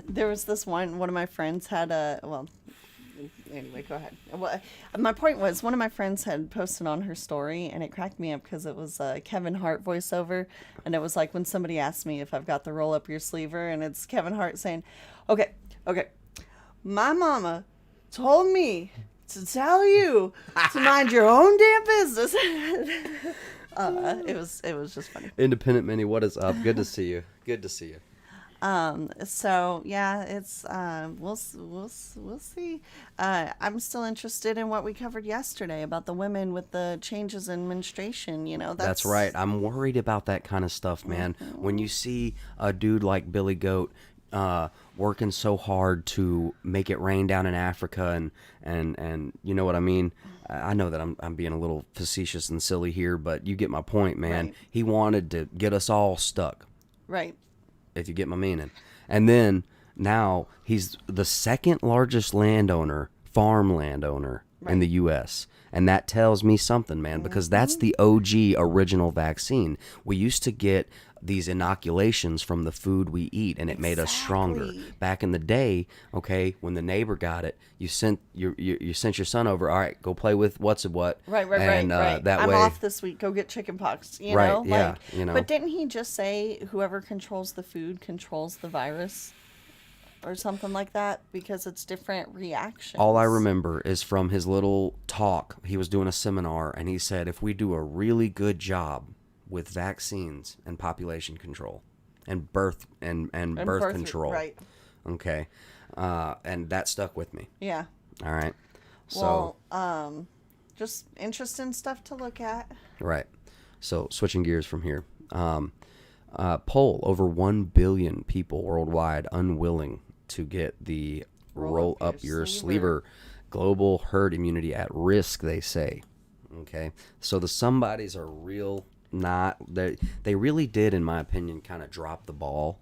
there was this one of my friends had anyway, go ahead. Well, my point was, one of my friends had posted on her story, and it cracked me up because it was a Kevin Hart voiceover, and it was like when somebody asked me if I've got the roll up your sleever, and it's Kevin Hart saying, okay, my mama told me to tell you to mind your own damn business. It was just funny.
Independent Mini, what is up? Good to see you. Good to see you.
So yeah, it's we'll see. I'm still interested in what we covered yesterday about the women with the changes in menstruation. You know,
that's right. I'm worried about that kind of stuff, man. When you see a dude like Billy Goat working so hard to make it rain down in Africa, and you know what I mean. I know that I'm being a little facetious and silly here, but you get my point, man.
Right.
He wanted to get us all stuck.
Right.
If you get my meaning. And then now he's the second largest farm landowner in the U.S. And that tells me something, man, because that's the OG original vaccine. We used to get these inoculations from the food we eat, and it made us stronger. Back in the day, okay, when the neighbor got it, you sent your son over. All right, go play with what's it what.
Right.
And, that
I'm
way,
off this week. Go get chickenpox. You
right,
know,
yeah, you know.
But didn't he just say whoever controls the food controls the virus, or something like that? Because it's different reactions.
All I remember is from his little talk. He was doing a seminar, and he said, if we do a really good job with vaccines and population control and birth control,
right?
Okay, and that stuck with me.
Yeah.
All right. So,
well, just interesting stuff to look at.
Right. So switching gears from here, poll over 1 billion people worldwide unwilling to get the roll up your sleever. Global herd immunity at risk, they say. Okay. So the somebodies are real. They really did, in my opinion, kind of drop the ball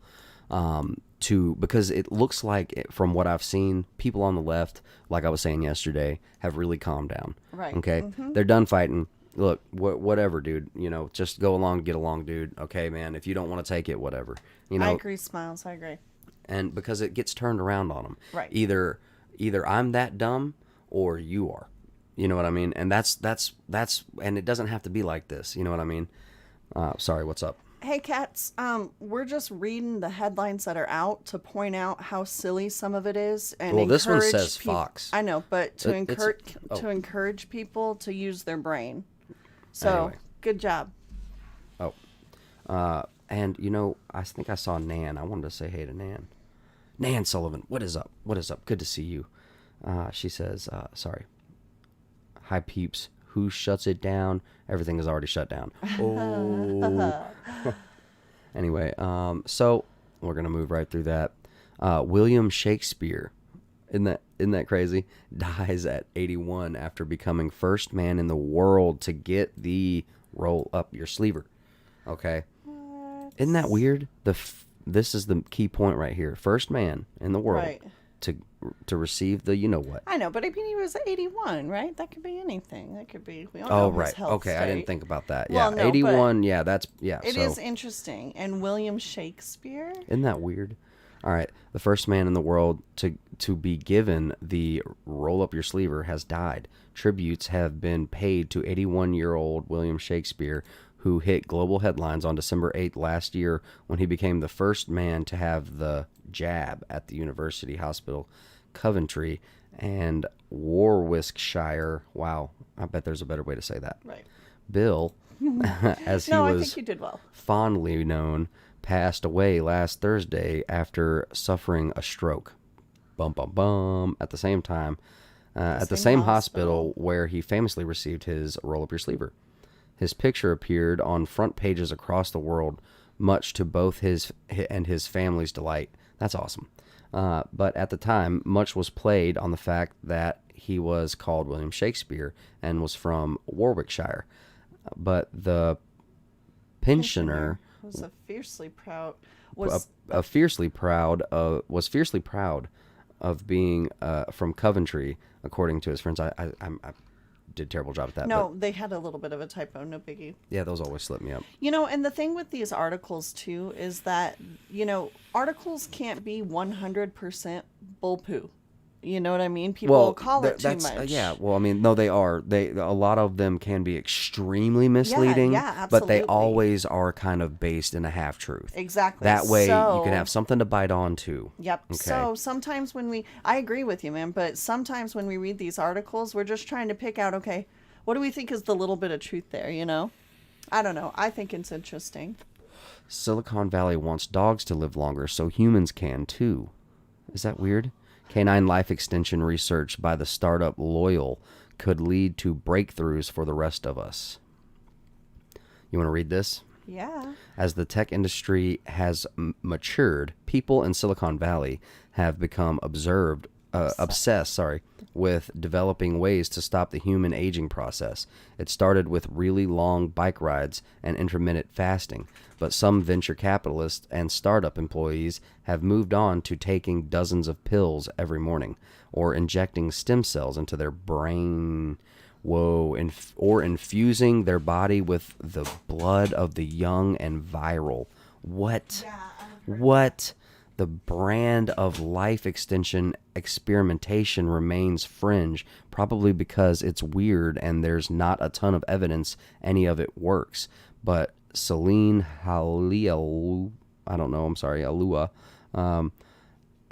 because it looks like, from what I've seen, people on the left, like I was saying yesterday, have really calmed down.
Right.
Okay. They're done fighting. Look, whatever, dude. You know, just go along, get along, dude. Okay, man. If you don't want to take it, whatever. You know.
I agree, Smiles. I agree.
And because it gets turned around on them.
Right.
Either I'm that dumb or you are. You know what I mean? And that's and it doesn't have to be like this. You know what I mean? Sorry, what's up?
Hey, Cats. We're just reading the headlines that are out to point out how silly some of it is, and
well, this one
encourage
says Fox.
I know, but to encourage people to use their brain. So
Anyway.
Good job.
Oh, and you know, I think I saw Nan. I wanted to say hey to Nan. Nan Sullivan, what is up? What is up? Good to see you. She says, sorry. Hi, peeps. Who shuts it down? Everything is already shut down. Oh. Anyway, so we're gonna move right through that. William Shakespeare, isn't that crazy? Dies at 81 after becoming first man in the world to get the roll up your sleever. Okay, isn't that weird? This is the key point right here. First man in the world.
Right.
To receive the you know what.
I know, but I mean, he was 81, right? That could be anything. That could be. We don't
Oh,
know his
right.
health
Okay,
state.
I didn't think about that.
Well,
Yeah,
no,
81. Yeah, that's yeah.
It
so,
is interesting. And William Shakespeare.
Isn't that weird? All right, the first man in the world to be given the roll up your sleever has died. Tributes have been paid to 81-year-old William Shakespeare, who hit global headlines on December 8th last year when he became the first man to have the jab at the University Hospital Coventry and Warwickshire. Wow, I bet there's a better way to say that.
Right.
Bill, as he
No, I
was
think you did well.
fondly known, passed away last Thursday after suffering a stroke. Bum, bum, bum. At the same time, at the same hospital where he famously received his roll up your sleever. His picture appeared on front pages across the world, much to both his and his family's delight. That's awesome. But at the time, much was played on the fact that he was called William Shakespeare and was from Warwickshire. But the pensioner
was fiercely proud of being
from Coventry, according to his friends. I did a terrible job at that.
No, they had a little bit of a typo. No biggie.
Yeah, those always slip me up.
And the thing with these articles too is that articles can't be 100% bull poo. You know what I mean? People call it too much.
Yeah, well, I mean, no, they are. A lot of them can be extremely misleading,
yeah,
but they always are kind of based in a half-truth.
Exactly.
That way you can have something to bite on to.
Yep.
Okay.
So sometimes I agree with you, man, but sometimes when we read these articles, we're just trying to pick out, okay, what do we think is the little bit of truth there, I don't know. I think it's interesting.
Silicon Valley wants dogs to live longer so humans can too. Is that weird? Canine life extension research by the startup Loyal could lead to breakthroughs for the rest of us. You want to read this?
Yeah.
As the tech industry has matured, people in Silicon Valley have become obsessed with developing ways to stop the human aging process. It started with really long bike rides and intermittent fasting, but some venture capitalists and startup employees have moved on to taking dozens of pills every morning or injecting stem cells into their brain. Or infusing their body with the blood of the young and viral. What? What? The brand of life extension experimentation remains fringe, probably because it's weird and there's not a ton of evidence any of it works. But Celine Alua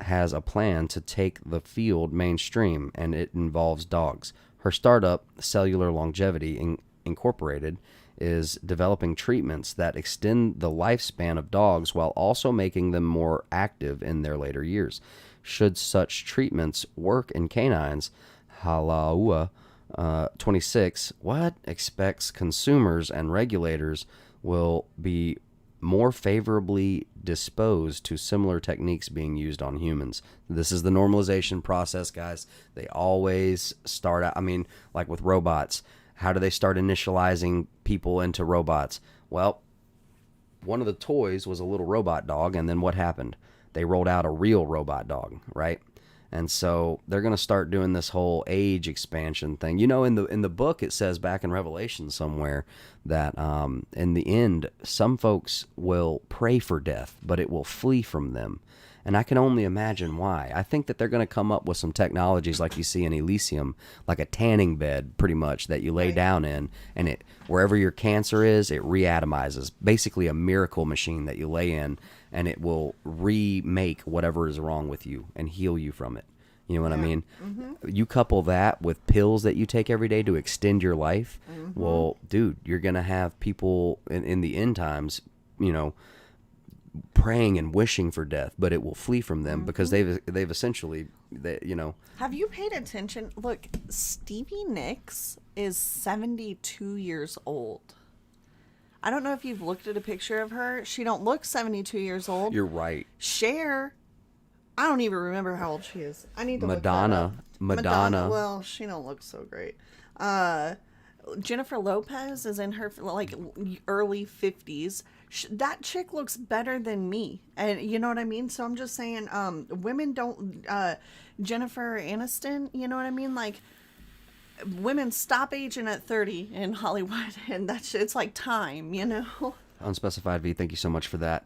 has a plan to take the field mainstream, and it involves dogs. Her startup, Cellular Longevity Incorporated, is developing treatments that extend the lifespan of dogs while also making them more active in their later years. Should such treatments work in canines, Halaua 26 expects consumers and regulators will be more favorably disposed to similar techniques being used on humans. This is the normalization process, guys. They always start out, like with robots. How do they start initializing people into robots? Well, one of the toys was a little robot dog, and then what happened? They rolled out a real robot dog, right? And so they're going to start doing this whole age expansion thing. In the book, it says back in Revelation somewhere that in the end, some folks will pray for death, but it will flee from them. And I can only imagine why. I think that they're going to come up with some technologies like you see in Elysium, like a tanning bed, pretty much, that you lay down in, and it wherever your cancer is, it reatomizes. Basically a miracle machine that you lay in, and it will remake whatever is wrong with you and heal you from it. You know what I mean? Mm-hmm. You couple that with pills that you take every day to extend your life. Mm-hmm. Well, dude, you're going to have people in the end times, praying and wishing for death, but it will flee from them because they've essentially,
Have you paid attention? Look, Stevie Nicks is 72 years old. I don't know if you've looked at a picture of her. She don't look 72 years old.
You're right.
Cher, I don't even remember how old she is. I need to look that up.
Madonna.
Well, she don't look so great. Jennifer Lopez is in her early 50s. That chick looks better than me, and you know what I mean. So I'm just saying, women don't. Jennifer Aniston, you know what I mean? Like, women stop aging at 30 in Hollywood, and it's like time,
Unspecified V, thank you so much for that.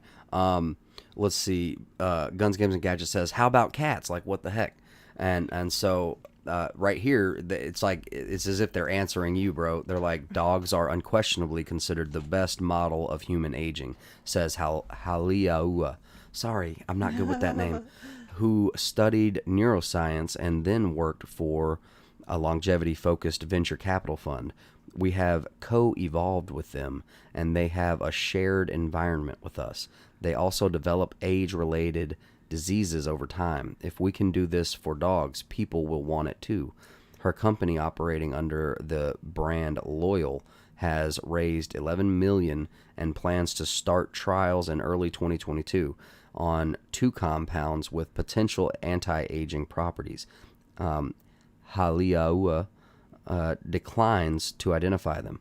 Let's see. Guns, Games, and Gadgets says, "How about cats? Like, what the heck?" And so. Right here, it's as if they're answering you, bro. They're like, dogs are unquestionably considered the best model of human aging, says Haliaua. Sorry, I'm not good with that name. Who studied neuroscience and then worked for a longevity-focused venture capital fund. We have co-evolved with them, and they have a shared environment with us. They also develop age-related diseases over time. If we can do this for dogs, people will want it too. Her company, operating under the brand Loyal, has raised $11 million and plans to start trials in early 2022 on 2 compounds with potential anti-aging properties. Haliaua declines to identify them.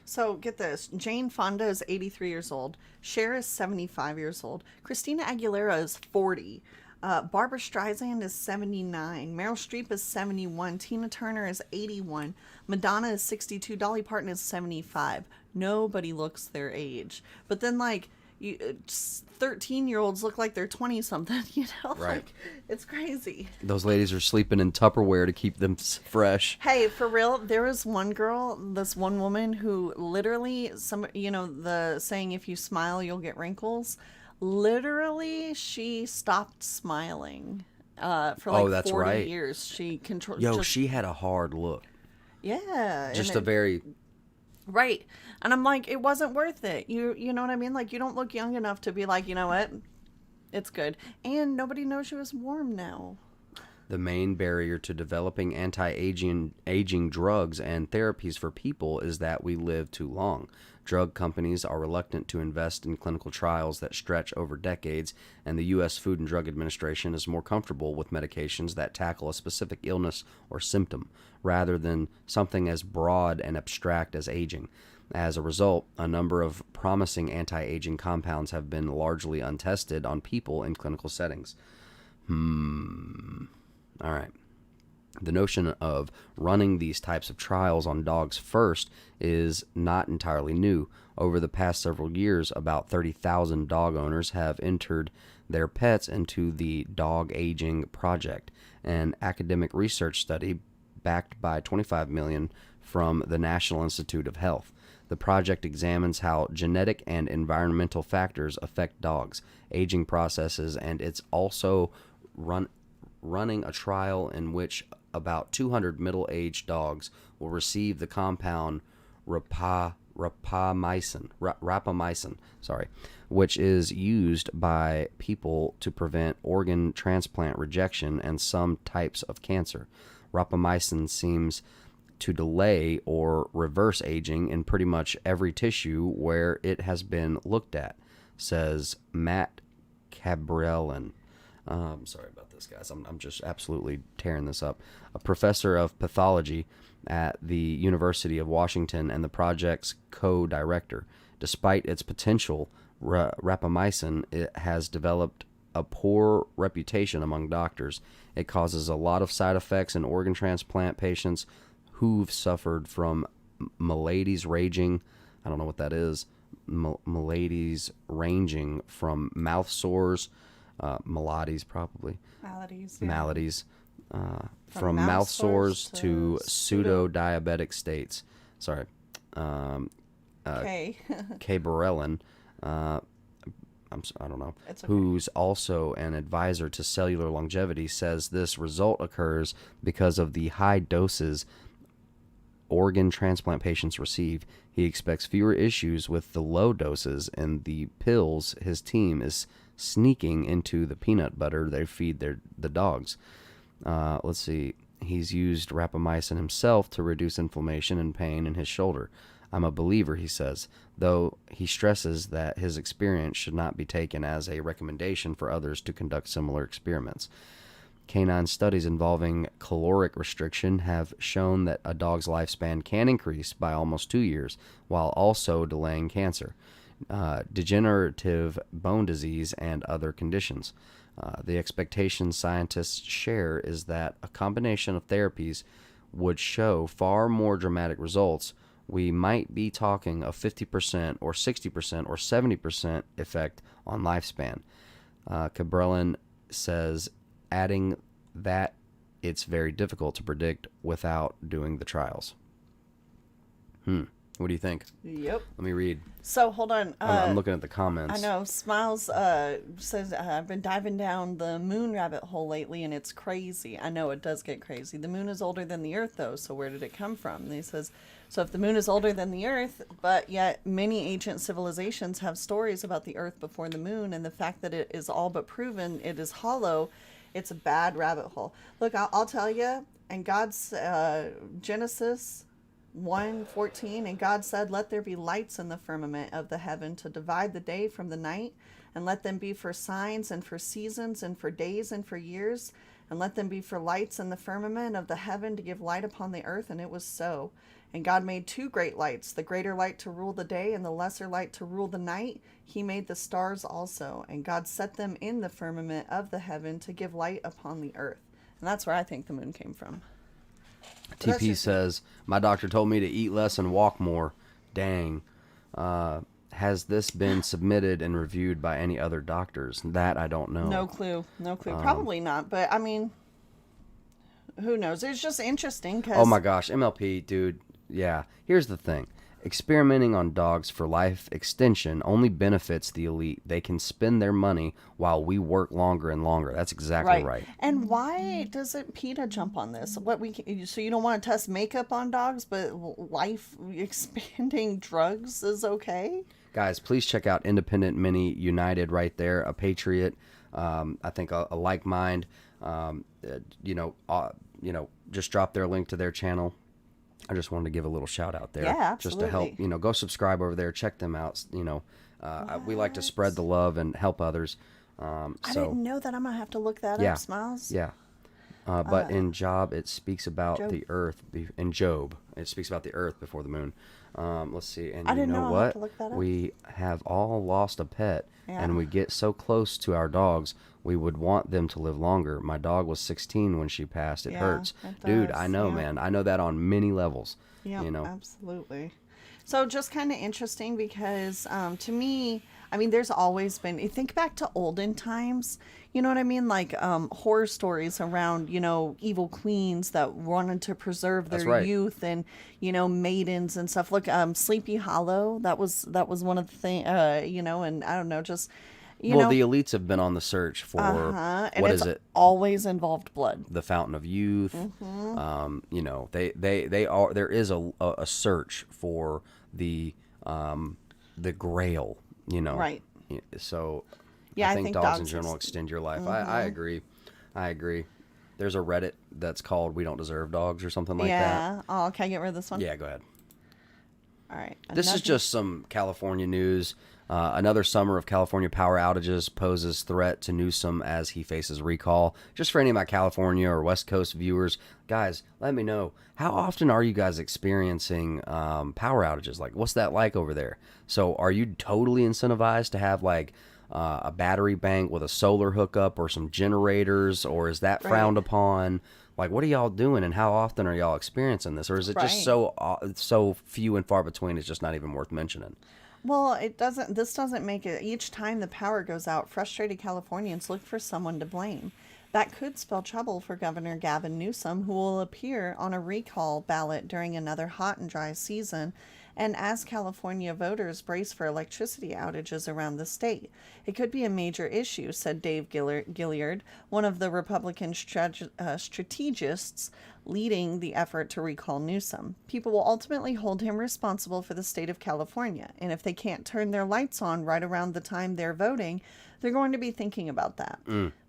So get this. Jane Fonda is 83 years old. Cher is 75 years old. Christina Aguilera is 40. Barbara Streisand is 79. Meryl Streep is 71. Tina Turner is 81. Madonna is 62. Dolly Parton is 75. Nobody looks their age. But then, like, 13-year-olds look like they're 20-something, you know?
Right.
Like, it's crazy.
Those ladies are sleeping in Tupperware to keep them fresh.
Hey, for real, there was one girl, this one woman who literally, the saying, if you smile, you'll get wrinkles. Literally, she stopped smiling for like
that's
40
right.
years. She controlled.
Yo, she had a hard look.
Yeah.
Just a very...
Right. And I'm like, it wasn't worth it. You know what I mean? Like, you don't look young enough to be like, you know what? It's good. And nobody knows she was warm now.
The main barrier to developing anti-aging drugs and therapies for people is that we live too long. Drug companies are reluctant to invest in clinical trials that stretch over decades, and the U.S. Food and Drug Administration is more comfortable with medications that tackle a specific illness or symptom, rather than something as broad and abstract as aging. As a result, a number of promising anti-aging compounds have been largely untested on people in clinical settings. All right. The notion of running these types of trials on dogs first is not entirely new. Over the past several years, about 30,000 dog owners have entered their pets into the Dog Aging Project, an academic research study backed by $25 million from the National Institute of Health. The project examines how genetic and environmental factors affect dogs' aging processes, and it's also running a trial in which about 200 middle-aged dogs will receive the compound rapamycin, which is used by people to prevent organ transplant rejection and some types of cancer. Rapamycin seems to delay or reverse aging in pretty much every tissue where it has been looked at, says Matt Cabrellin. Sorry about this, guys. I'm just absolutely tearing this up. A professor of pathology at the University of Washington and the project's co-director. Despite its potential, rapamycin has developed a poor reputation among doctors. It causes a lot of side effects in organ transplant patients who've suffered from maladies ranging. I don't know what that is. Maladies ranging from mouth sores. Maladies, probably.
Maladies. Yeah.
Maladies. From mouth sores to pseudo-diabetic states. Sorry.
Okay.
Cabrellin, I don't know,
Okay.
who's also an advisor to cellular longevity, says this result occurs because of the high doses organ transplant patients receive. He expects fewer issues with the low doses and the pills his team is sneaking into the peanut butter they feed the dogs. Let's see. He's used rapamycin himself to reduce inflammation and pain in his shoulder. I'm a believer, he says, though he stresses that his experience should not be taken as a recommendation for others to conduct similar experiments. Canine studies involving caloric restriction have shown that a dog's lifespan can increase by almost 2 years, while also delaying cancer, degenerative bone disease, and other conditions. The expectation scientists share is that a combination of therapies would show far more dramatic results. We might be talking a 50% or 60% or 70% effect on lifespan. Cabrellin says, adding that it's very difficult to predict without doing the trials. What do you think?
Yep.
Let me read.
So hold on.
I'm looking at the comments.
I know. Smiles says, I've been diving down the moon rabbit hole lately, and it's crazy. I know it does get crazy. The moon is older than the Earth, though, so where did it come from? And he says, so if the moon is older than the Earth, but yet many ancient civilizations have stories about the Earth before the moon, and the fact that it is all but proven it is hollow, it's a bad rabbit hole. Look, I'll tell you, in God's Genesis 1:14, and God said, "Let there be lights in the firmament of the heaven to divide the day from the night, and let them be for signs and for seasons and for days and for years, and let them be for lights in the firmament of the heaven to give light upon the earth." And it was so. And God made 2 great lights, the greater light to rule the day and the lesser light to rule the night. He made the stars also, and God set them in the firmament of the heaven to give light upon the earth. And that's where I think the moon came from.
TP says, my doctor told me to eat less and walk more. Dang. Has this been submitted and reviewed by any other doctors? That I don't know.
No clue. Probably not, but I mean, who knows? It's just interesting because...
Oh my gosh, MLP, dude. Yeah. Here's the thing. Experimenting on dogs for life extension only benefits the elite. They can spend their money while we work longer and longer. That's exactly right.
And why doesn't PETA jump on this? So you don't want to test makeup on dogs, but life expanding drugs is okay? Guys,
please check out Independent Mini United right there. A patriot. I think a like mind. Just drop their link to their channel. I just wanted to give a little shout out there.
Yeah, absolutely.
Just to help, go subscribe over there. Check them out. We like to spread the love and help others.
I didn't know that. I'm going to have to look that up, Smiles.
Yeah. But in Job, it speaks about the earth. In Job, it speaks about the earth before the moon. Let's see. And
I didn't know
what?
I'll have to look that up.
We have all lost a pet, and we get so close to our dogs. We would want them to live longer. My dog was 16 when she passed. It hurts. Dude, I know, man. I know that on many levels.
Yeah, absolutely. So just kind of interesting because to me, I mean, there's always been, you think back to olden times, you know what I mean? Like horror stories around, evil queens that wanted to preserve their youth and, maidens and stuff. Look, Sleepy Hollow, that was one of the things, and I don't know, just...
the elites have been on the search for
what is it? Always involved blood.
The Fountain of Youth.
Mm-hmm.
They are. There is a search for the Grail.
Right.
So
yeah,
I think dogs in general extend your life. Mm-hmm. I agree. There's a Reddit that's called "We Don't Deserve Dogs" or something like that.
Yeah. Oh, can I get rid of this one?
Yeah, go ahead.
All right.
This is just some California news. Another summer of California power outages poses threat to Newsom as he faces recall. Just for any of my California or West Coast viewers, guys, let me know. How often are you guys experiencing power outages? Like, what's that like over there? So are you totally incentivized to have like a battery bank with a solar hookup or some generators, or is that frowned upon? Like, what are y'all doing, and how often are y'all experiencing this? Or is it just so few and far between it's just not even worth mentioning?
Well, this doesn't make it. Each time the power goes out, frustrated Californians look for someone to blame. That could spell trouble for Governor Gavin Newsom, who will appear on a recall ballot during another hot and dry season, and as California voters brace for electricity outages around the state. It could be a major issue, said Dave Gilliard, one of the Republican strategists leading the effort to recall Newsom. People will ultimately hold him responsible for the state of California, and if they can't turn their lights on right around the time they're voting, they're going to be thinking about that.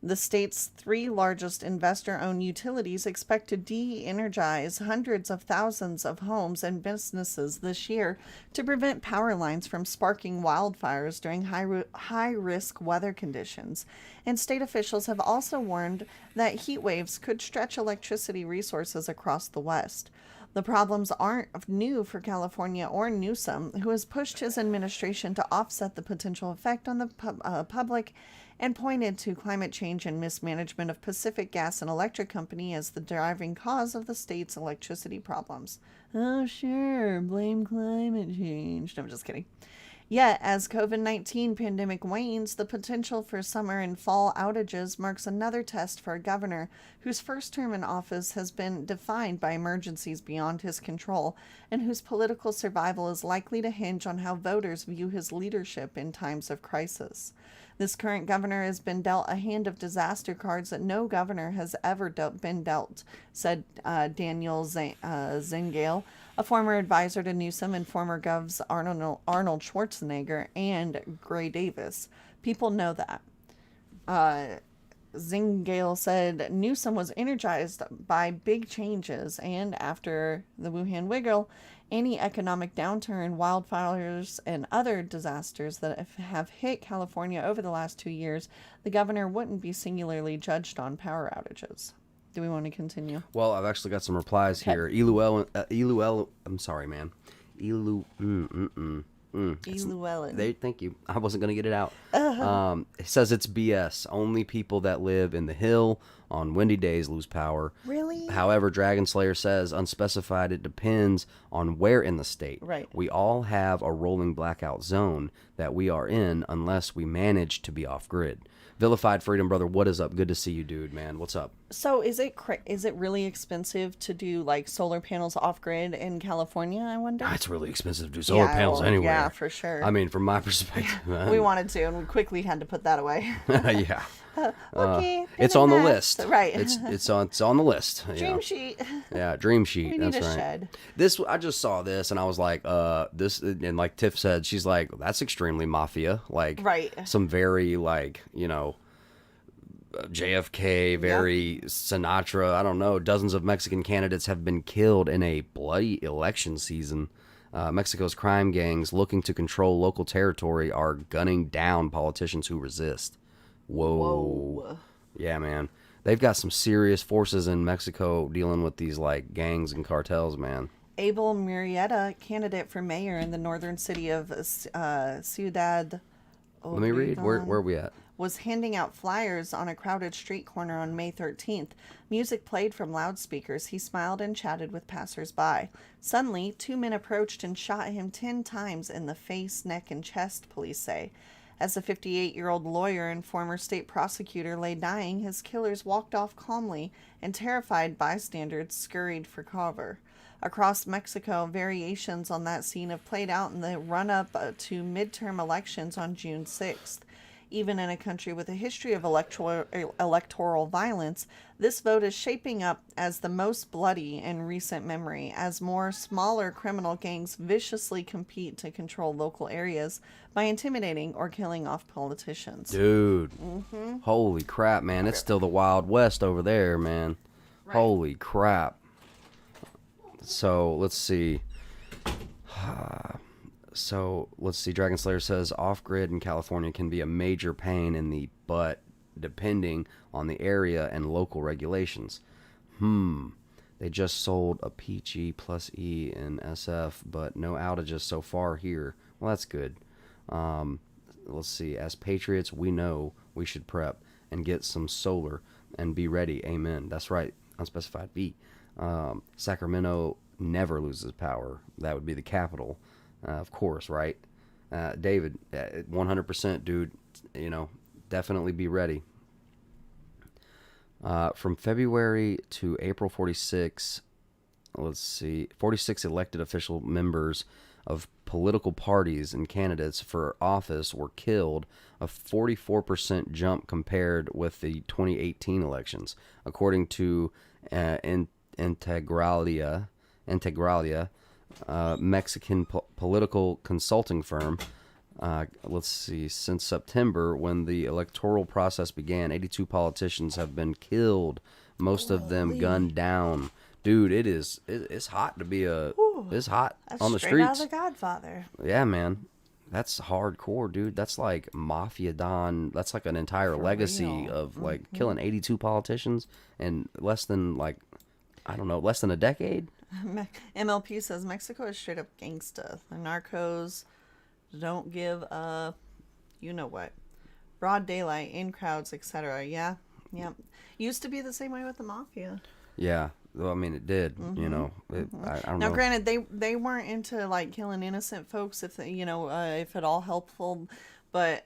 The state's 3 largest investor-owned utilities expect to de-energize hundreds of thousands of homes and businesses this year to prevent power lines from sparking wildfires during high-risk weather conditions. And state officials have also warned that heat waves could stretch electricity resources across the West. The problems aren't new for California or Newsom, who has pushed his administration to offset the potential effect on the public and pointed to climate change and mismanagement of Pacific Gas and Electric Company as the driving cause of the state's electricity problems. Oh, sure, blame climate change. No, I'm just kidding. Yet, as COVID-19 pandemic wanes, the potential for summer and fall outages marks another test for a governor whose first term in office has been defined by emergencies beyond his control and whose political survival is likely to hinge on how voters view his leadership in times of crisis. This current governor has been dealt a hand of disaster cards that no governor has ever been dealt, said Daniel Zengale, a former advisor to Newsom and former Govs Arnold Schwarzenegger and Gray Davis. People know that. Zengale said Newsom was energized by big changes, and after the Wuhan Wiggle any economic downturn, wildfires, and other disasters that have hit California over the last 2 years, the governor wouldn't be singularly judged on power outages. Do we want to continue?
Well, I've actually got some replies here. I'm sorry, man.
Llewellyn.
Thank you. I wasn't going to get it out. It says it's BS. Only people that live in the hill on windy days lose power.
Really?
However, Dragon Slayer says unspecified. It depends on where in the state.
Right.
We all have a rolling blackout zone that we are in unless we manage to be off grid. Vilified Freedom Brother, what is up? Good to see you, dude, man. What's up?
So is it really expensive to do like solar panels off grid in California, I wonder?
It's really expensive to do solar panels anywhere.
Yeah, for sure.
I mean, from my perspective, man.
We wanted to, and we quickly had to put that away.
Yeah.
Okay.
It's on the list.
Right.
It's on the list.
Dream sheet.
Yeah, dream sheet.
We need
That's
a
right.
shed.
This I just saw this and I was like, this, and like Tiff said, she's like, that's extremely mafia. Like,
right.
Some very like, you know, JFK, very Sinatra. I don't know. Dozens of Mexican candidates have been killed in a bloody election season. Mexico's crime gangs looking to control local territory are gunning down politicians who resist. Whoa. Yeah, man. They've got some serious forces in Mexico dealing with these like gangs and cartels, man.
Abel Murrieta, candidate for mayor in the northern city of Ciudad Obregón.
Let me read. Where are we at?
Was handing out flyers on a crowded street corner on May 13th. Music played from loudspeakers. He smiled and chatted with passers-by. Suddenly, 2 men approached and shot him 10 times in the face, neck, and chest, police say. As the 58-year-old lawyer and former state prosecutor lay dying, his killers walked off calmly, and terrified bystanders scurried for cover. Across Mexico, variations on that scene have played out in the run-up to midterm elections on June 6th. Even in a country with a history of electoral violence, this vote is shaping up as the most bloody in recent memory, as more smaller criminal gangs viciously compete to control local areas by intimidating or killing off politicians.
Dude, holy crap, man. It's still the Wild West over there, man.
Right.
Holy crap. So, let's see. Dragon Slayer says off-grid in California can be a major pain in the butt depending on the area and local regulations. They just sold a PG plus E in SF, but no outages so far here. Well, that's good. Let's see. As patriots, we know we should prep and get some solar and be ready. Amen. That's right. Unspecified V. Sacramento never loses power. That would be the capital. Of course, right? David, 100%, dude. You know, definitely be ready. From February to April 46, 46 elected official members of political parties and candidates for office were killed, a 44% jump compared with the 2018 elections, according to Integralia, Mexican political consulting firm. Since September, when the electoral process began, 82 politicians have been killed, most of them gunned down. Dude, it's hot to be it's hot on the streets.
Straight out of The Godfather.
Yeah, man. That's hardcore, dude. That's like Mafia Don. That's like an entire legacy of like killing 82 politicians in less than less than a decade.
MLP says Mexico is straight up gangsta. The narcos don't give a you know what. Broad daylight, in crowds, etc. Yeah. Used to be the same way with the mafia.
Yeah. Well, I mean, it did. You know. I don't know.
Now, granted, they weren't into like killing innocent folks if if at all helpful. But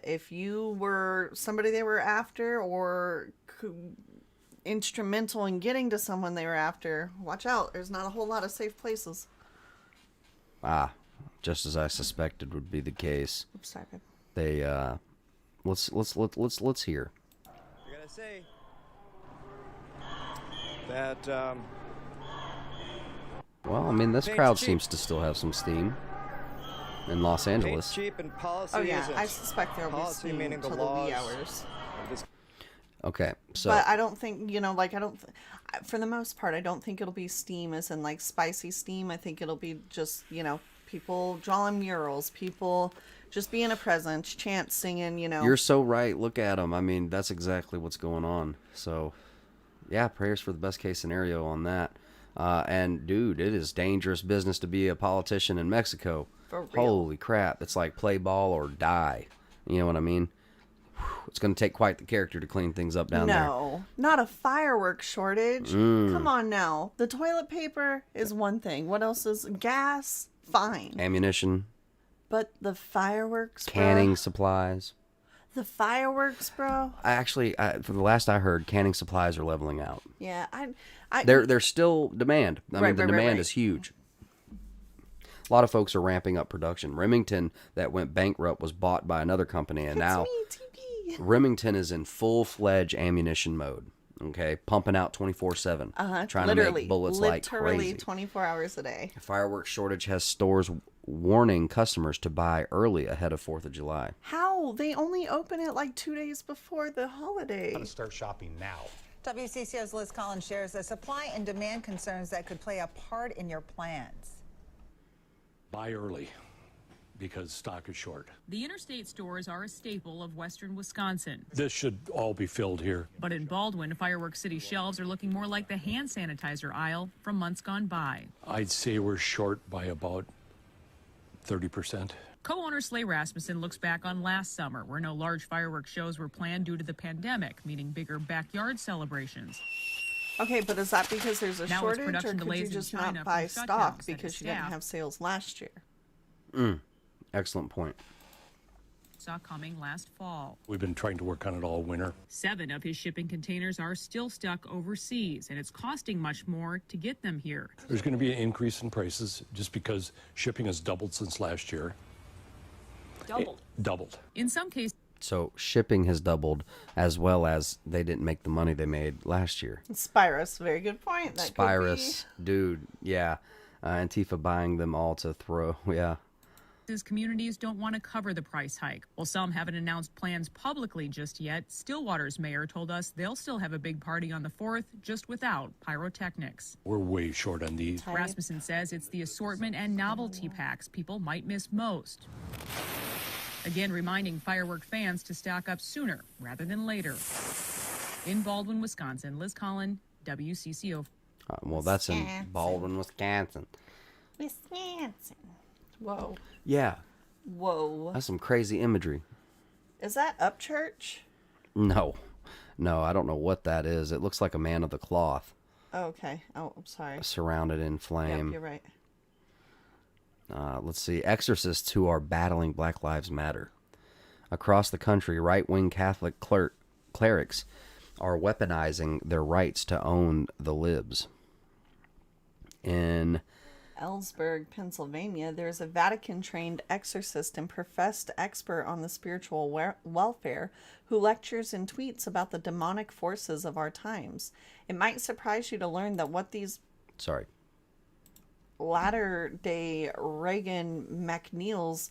if you were somebody they were after or instrumental in getting to someone they were after, watch out. There's not a whole lot of safe places.
Just as I suspected would be the case.
Oops, sorry, babe.
They let's hear.
You're gonna say that
Well, I mean, this crowd seems to still have some steam in Los Angeles.
cheap and policy
Oh yeah,
isn't.
I suspect there will be
Policy
steam
meaning the
until the wee
laws
hours.
of this
Okay, so
But I don't think, for the most part, I don't think it'll be steam as in like spicy steam. I think it'll be just, people drawing murals, people just being a presence, chants, singing,
you're so right. Look at them. I mean, that's exactly what's going on. So, yeah, prayers for the best case scenario on that. And dude, it is dangerous business to be a politician in Mexico.
For real.
Holy crap! It's like play ball or die. You know what I mean? It's going to take quite the character to clean things up down there.
No, not a fireworks shortage. Come on now. The toilet paper is one thing. What else is gas? Fine.
Ammunition,
But the fireworks,
canning
bro.
supplies.
The fireworks, bro.
For the last I heard, canning supplies are leveling out.
Yeah,
There's still demand. I mean,
Right,
the
right,
demand
right.
is huge. A lot of folks are ramping up production. Remington, that went bankrupt, was bought by another company, and now
me, TP.
Remington is in full-fledged ammunition mode. Okay, pumping out 24/7, trying to make bullets like crazy.
24 hours a day.
Fireworks shortage has stores warning customers to buy early ahead of 4th of July.
How? They only open it like 2 days before the holiday.
Start shopping now.
WCCO's Liz Collins shares the supply and demand concerns that could play a part in your plans.
Buy early because stock is short.
The interstate stores are a staple of western Wisconsin.
This should all be filled here.
But in Baldwin, Fireworks City shelves are looking more like the hand sanitizer aisle from months gone by.
I'd say we're short by about 30%.
Co-owner Slay Rasmussen looks back on last summer, where no large fireworks shows were planned due to the pandemic, meaning bigger backyard celebrations.
Okay, but is that because there's a
Now it's
shortage, or
production
could you
delays in
just
China
not
from
buy
shutdowns
stock
that
because
his
you didn't
staff
have sales last year?
Excellent point.
Saw coming last fall.
We've been trying to work on it all winter.
7 of his shipping containers are still stuck overseas, and it's costing much more to get them here.
There's going to be an increase in prices just because shipping has doubled since last year. Doubled.
In some cases,
So shipping has doubled, as well as they didn't make the money they made last year.
Spirus, very good point. That
Spirus, dude, yeah. Antifa buying them all to throw, yeah.
communities don't want to cover the price hike. While some haven't announced plans publicly just yet, Stillwater's mayor told us they'll still have a big party on the 4th, just without pyrotechnics.
We're way short on these.
Rasmussen says it's the assortment and novelty packs people might miss most. Again, reminding firework fans to stock up sooner rather than later. In Baldwin, Wisconsin, Liz Collin, WCCO.
Well, that's in Baldwin, Wisconsin.
Wisconsin. Whoa.
Yeah,
Whoa.
that's some crazy imagery.
Is that Upchurch?
No, I don't know what that is. It looks like a man of the cloth.
Oh, okay. Oh, I'm sorry.
Surrounded in flame.
Yep, you're right.
Let's see. Exorcists who are battling Black Lives Matter. Across the country, right-wing Catholic clerics are weaponizing their rights to own the libs. In
Ellsberg, Pennsylvania, there's a Vatican-trained exorcist and professed expert on the spiritual welfare who lectures and tweets about the demonic forces of our times. It might surprise you to learn that what these latter-day Reagan McNeils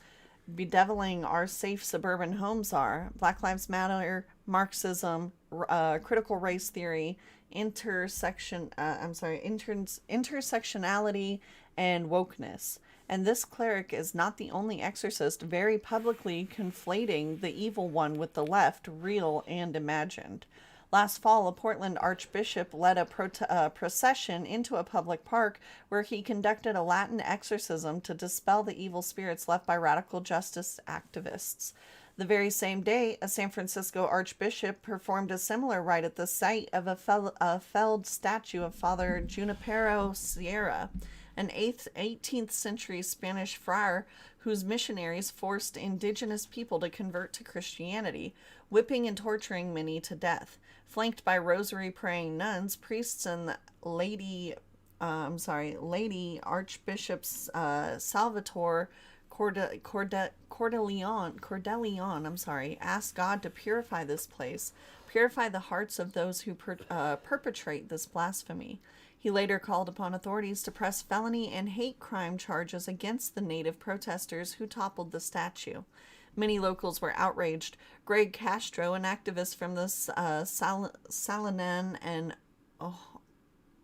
bedeviling our safe suburban homes are. Black Lives Matter, Marxism, critical race theory, intersectionality, and wokeness. And this cleric is not the only exorcist very publicly conflating the evil one with the left, real and imagined. Last fall, a Portland archbishop led a procession into a public park where he conducted a Latin exorcism to dispel the evil spirits left by radical justice activists. The very same day, a San Francisco archbishop performed a similar rite at the site of a felled statue of Father Junipero Sierra, an 18th century Spanish friar whose missionaries forced indigenous people to convert to Christianity, whipping and torturing many to death. Flanked by rosary-praying nuns, priests, and Lady Archbishops Salvatore Cordelion, asked God to purify this place, purify the hearts of those who perpetrate this blasphemy. He later called upon authorities to press felony and hate crime charges against the native protesters who toppled the statue. Many locals were outraged. Greg Castro, an activist from the Salinan and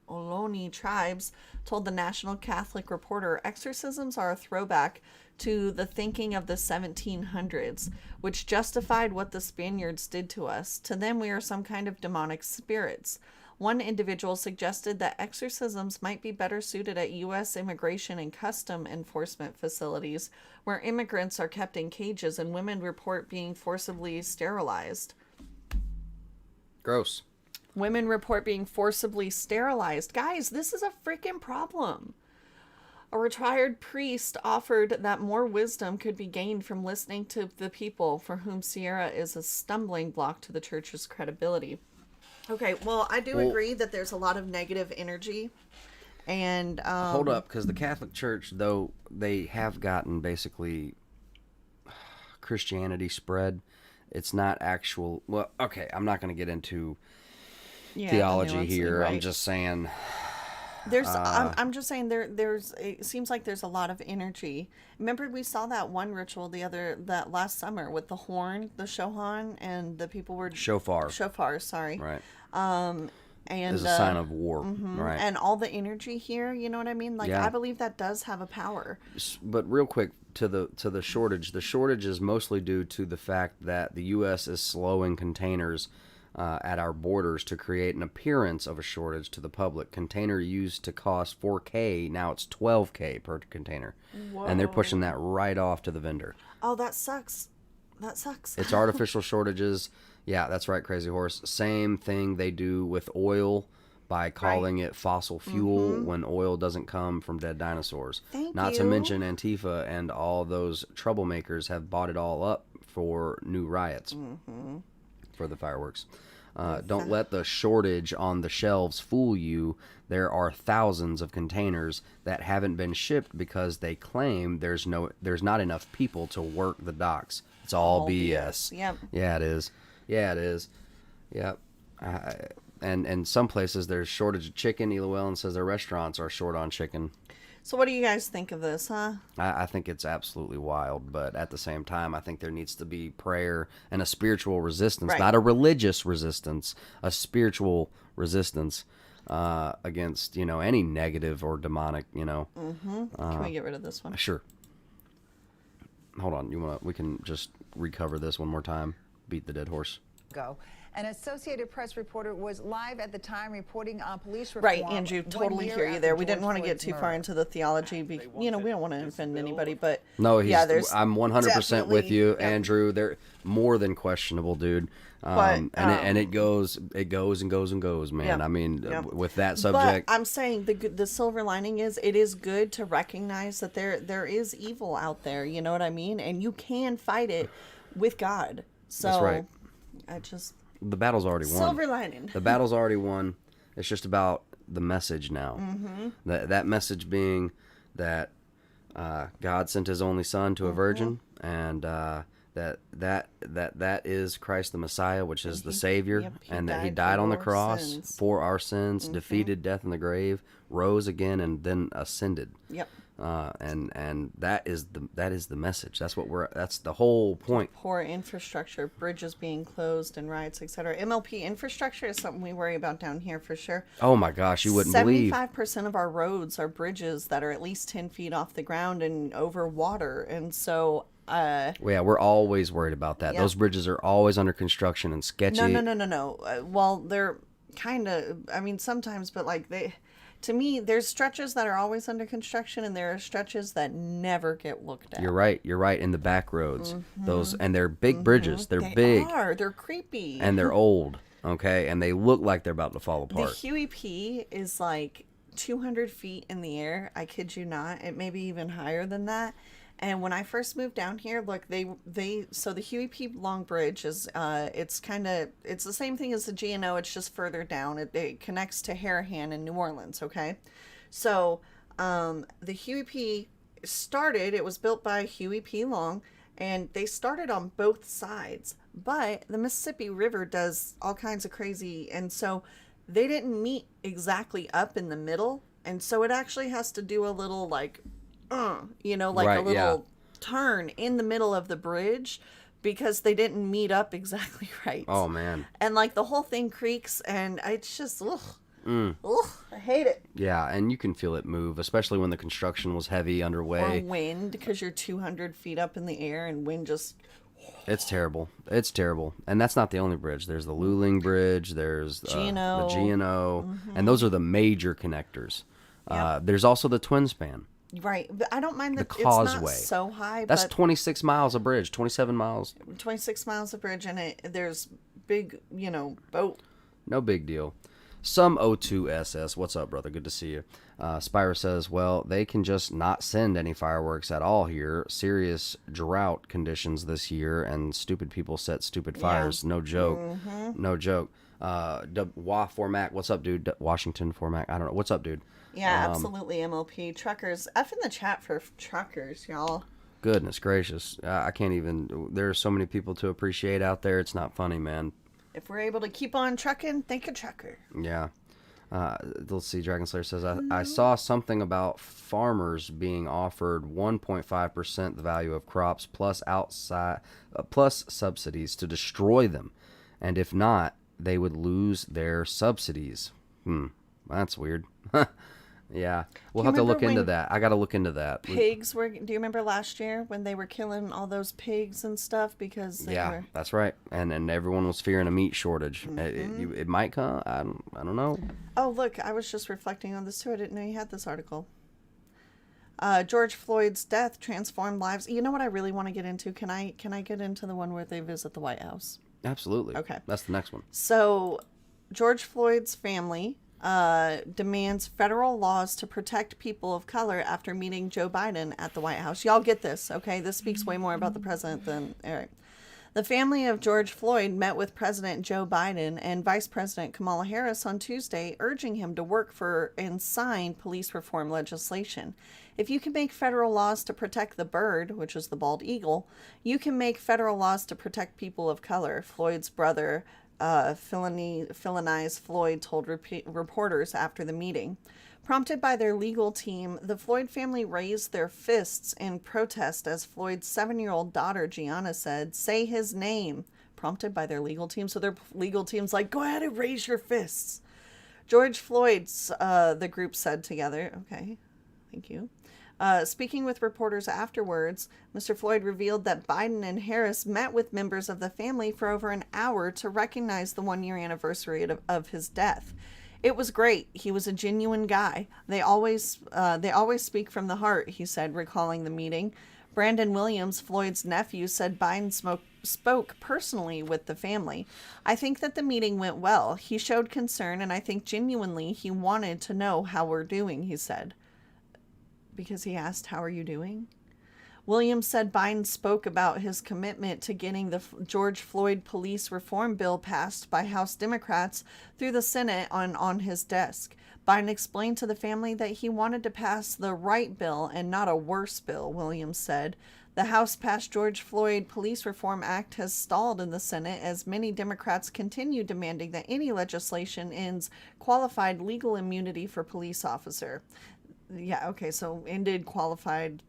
Ohlone tribes, told the National Catholic Reporter, exorcisms are a throwback to the thinking of the 1700s, which justified what the Spaniards did to us. To them, we are some kind of demonic spirits. One individual suggested that exorcisms might be better suited at U.S. immigration and custom enforcement facilities, where immigrants are kept in cages and women report being forcibly sterilized.
Gross.
Women report being forcibly sterilized. Guys, this is a freaking problem. A retired priest offered that more wisdom could be gained from listening to the people for whom Sierra is a stumbling block to the church's credibility. Okay, well, I do agree that there's a lot of negative energy. And
hold up, because the Catholic Church, though, they have gotten basically Christianity spread. It's not actual. Well, okay, I'm not going to get into theology here. Right. I'm just saying.
I'm just saying there's. It seems like there's a lot of energy. Remember, we saw that one ritual that last summer with the horn, the shohan, and the people were shofar. Sorry.
Right.
And
is a sign of war, right?
And all the energy here, you know what I mean? Like, I believe that does have a power.
But real quick to the shortage. The shortage is mostly due to the fact that the U.S. is slowing containers at our borders to create an appearance of a shortage to the public. Container used to cost $4K, now it's $12K per container. Whoa. And they're pushing that right off to the vendor.
Oh, that sucks.
It's artificial shortages. Yeah, that's right, Crazy Horse. Same thing they do with oil by calling it fossil fuel when oil doesn't come from dead dinosaurs. Not to mention Antifa and all those troublemakers have bought it all up for new riots for the fireworks. Don't let the shortage on the shelves fool you. There are thousands of containers that haven't been shipped because they claim there's not enough people to work the docks. It's all BS.
Yep.
Yeah, it is. Yep. And some places there's shortage of chicken. Ela Wellen says their restaurants are short on chicken.
So what do you guys think of this, huh?
I think it's absolutely wild, but at the same time, I think there needs to be prayer and a spiritual resistance, not a religious resistance, a spiritual resistance against, any negative or demonic,
Can we get rid of this one?
Sure. Hold on. We can just recover this one more time. Beat the dead horse.
An Associated Press reporter was live at the time reporting on police reform.
Right, Andrew, totally hear you there. We didn't want to get too far into the theology. We don't want to offend anybody, but
no, I'm 100% with you, Andrew. They're more than questionable, dude. And it goes and goes, man.
Yep,
I mean, with that subject.
But I'm saying the silver lining is it is good to recognize that there is evil out there. You know what I mean? And you can fight it with God. So
that's right. The battle's already won.
Silver lining.
The battle's already won. It's just about the message now. That message being that God sent His only Son to a virgin, and that is Christ the Messiah, which is the Savior, and that He died on the cross for our sins, defeated death in the grave, rose again, and then ascended.
Yep.
And that is the message. That's the whole point.
Poor infrastructure, bridges being closed and riots, etc. MLP infrastructure is something we worry about down here for sure.
Oh my gosh, you wouldn't believe.
75% of our roads are bridges that are at least 10 feet off the ground and over water, and so.
We're always worried about that. Yeah. Those bridges are always under construction and sketchy.
No. Well, they're kind of. I mean, sometimes, but like they. To me, there's stretches that are always under construction, and there are stretches that never get looked at.
You're right. In the back roads, and they're big bridges. They're big.
They're creepy.
And they're old. Okay, and they look like they're about to fall apart.
The Huey P is like 200 feet in the air. I kid you not. It may be even higher than that. And when I first moved down here, look, so the Huey P. Long Bridge is, it's the same thing as the G&O, it's just further down. It connects to Harahan in New Orleans, okay? So, the Huey P. it was built by Huey P. Long, and they started on both sides. But the Mississippi River does all kinds of crazy, and so they didn't meet exactly up in the middle, and so it actually has to do a little, like, a little turn in the middle of the bridge because they didn't meet up exactly right.
Oh, man.
And like the whole thing creaks, and it's just, ugh. Ugh, I hate it.
Yeah, and you can feel it move, especially when the construction was heavy underway.
Or wind, because you're 200 feet up in the air, and wind just...
It's terrible. It's terrible. And that's not the only bridge. There's the Luling Bridge. There's the G&O. And those are the major connectors.
Yep.
There's also the Twin Span.
Right. But I don't mind
The
that
causeway.
it's not so high.
That's
but
26 miles of bridge. 27 miles.
26 miles of bridge, and there's big, boat.
No big deal. Some O2SS. What's up, brother? Good to see you. Spyro says, well, they can just not send any fireworks at all here. Serious drought conditions this year, and stupid people set stupid fires. No joke. No joke. Formac. What's up, dude? Washington Formac. I don't know. What's up, dude?
Yeah, absolutely, MLP. Truckers. F in the chat for truckers, y'all.
Goodness gracious. I can't even... There are so many people to appreciate out there. It's not funny, man.
If we're able to keep on trucking, thank a trucker.
Yeah. Let's see. Dragon Slayer says, I saw something about farmers being offered 1.5% the value of crops plus subsidies to destroy them. And if not, they would lose their subsidies. That's weird. Yeah, we'll have to look into that. I got to look into that.
Pigs were. Do you remember last year when they were killing all those pigs and stuff because they were?
That's right. And everyone was fearing a meat shortage. It might come. I don't know.
Oh, look! I was just reflecting on this too. I didn't know you had this article. George Floyd's death transformed lives. You know what I really want to get into? Can I get into the one where they visit the White House?
Absolutely.
Okay.
That's the next one.
So, George Floyd's family demands federal laws to protect people of color after meeting Joe Biden at the White House. Y'all get this, okay? This speaks way more about the president than... All right. The family of George Floyd met with President Joe Biden and Vice President Kamala Harris on Tuesday, urging him to work for and sign police reform legislation. If you can make federal laws to protect the bird, which is the bald eagle, you can make federal laws to protect people of color, Floyd's brother... Philonise Floyd told reporters after the meeting. Prompted by their legal team, the Floyd family raised their fists in protest as Floyd's 7-year-old daughter, Gianna, said, "Say his name," prompted by their legal team. So their legal team's like, go ahead and raise your fists. George Floyd's, the group said together. Okay, thank you. Speaking with reporters afterwards, Mr. Floyd revealed that Biden and Harris met with members of the family for over an hour to recognize the 1-year anniversary of his death. It was great. He was a genuine guy. They always speak from the heart, he said, recalling the meeting. Brandon Williams, Floyd's nephew, said Biden spoke personally with the family. "I think that the meeting went well. He showed concern, and I think genuinely he wanted to know how we're doing," he said. Because he asked, "How are you doing?" Williams said Biden spoke about his commitment to getting the George Floyd police reform bill passed by House Democrats through the Senate on his desk. Biden explained to the family that he wanted to pass the right bill and not a worse bill, Williams said. The House-passed George Floyd Police Reform Act has stalled in the Senate as many Democrats continue demanding that any legislation ends qualified legal immunity for police officer. Yeah, okay, so ended qualified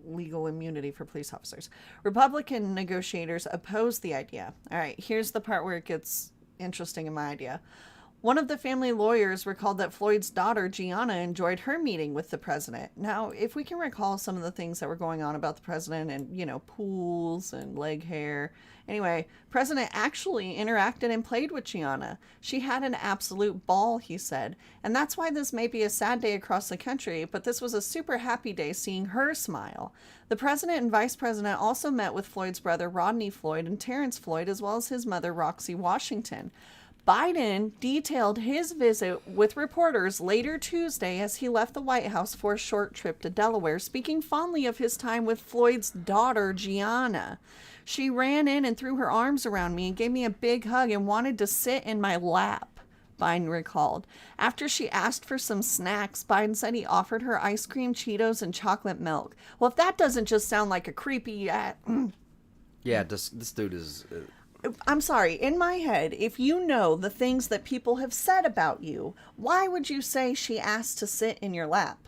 legal immunity for police officers. Republican negotiators opposed the idea. All right, here's the part where it gets interesting in my idea. One of the family lawyers recalled that Floyd's daughter, Gianna, enjoyed her meeting with the president. Now, if we can recall some of the things that were going on about the president and, pools and leg hair. Anyway, president actually interacted and played with Gianna. She had an absolute ball, he said. And that's why this may be a sad day across the country, but this was a super happy day seeing her smile. The president and vice president also met with Floyd's brother, Rodney Floyd, and Terrence Floyd, as well as his mother, Roxy Washington. Biden detailed his visit with reporters later Tuesday as he left the White House for a short trip to Delaware, speaking fondly of his time with Floyd's daughter, Gianna. "She ran in and threw her arms around me and gave me a big hug and wanted to sit in my lap," Biden recalled. After she asked for some snacks, Biden said he offered her ice cream, Cheetos, and chocolate milk. Well, if that doesn't just sound like a creepy...
Yeah, this dude is...
I'm sorry, in my head, if you know the things that people have said about you, why would you say she asked to sit in your lap?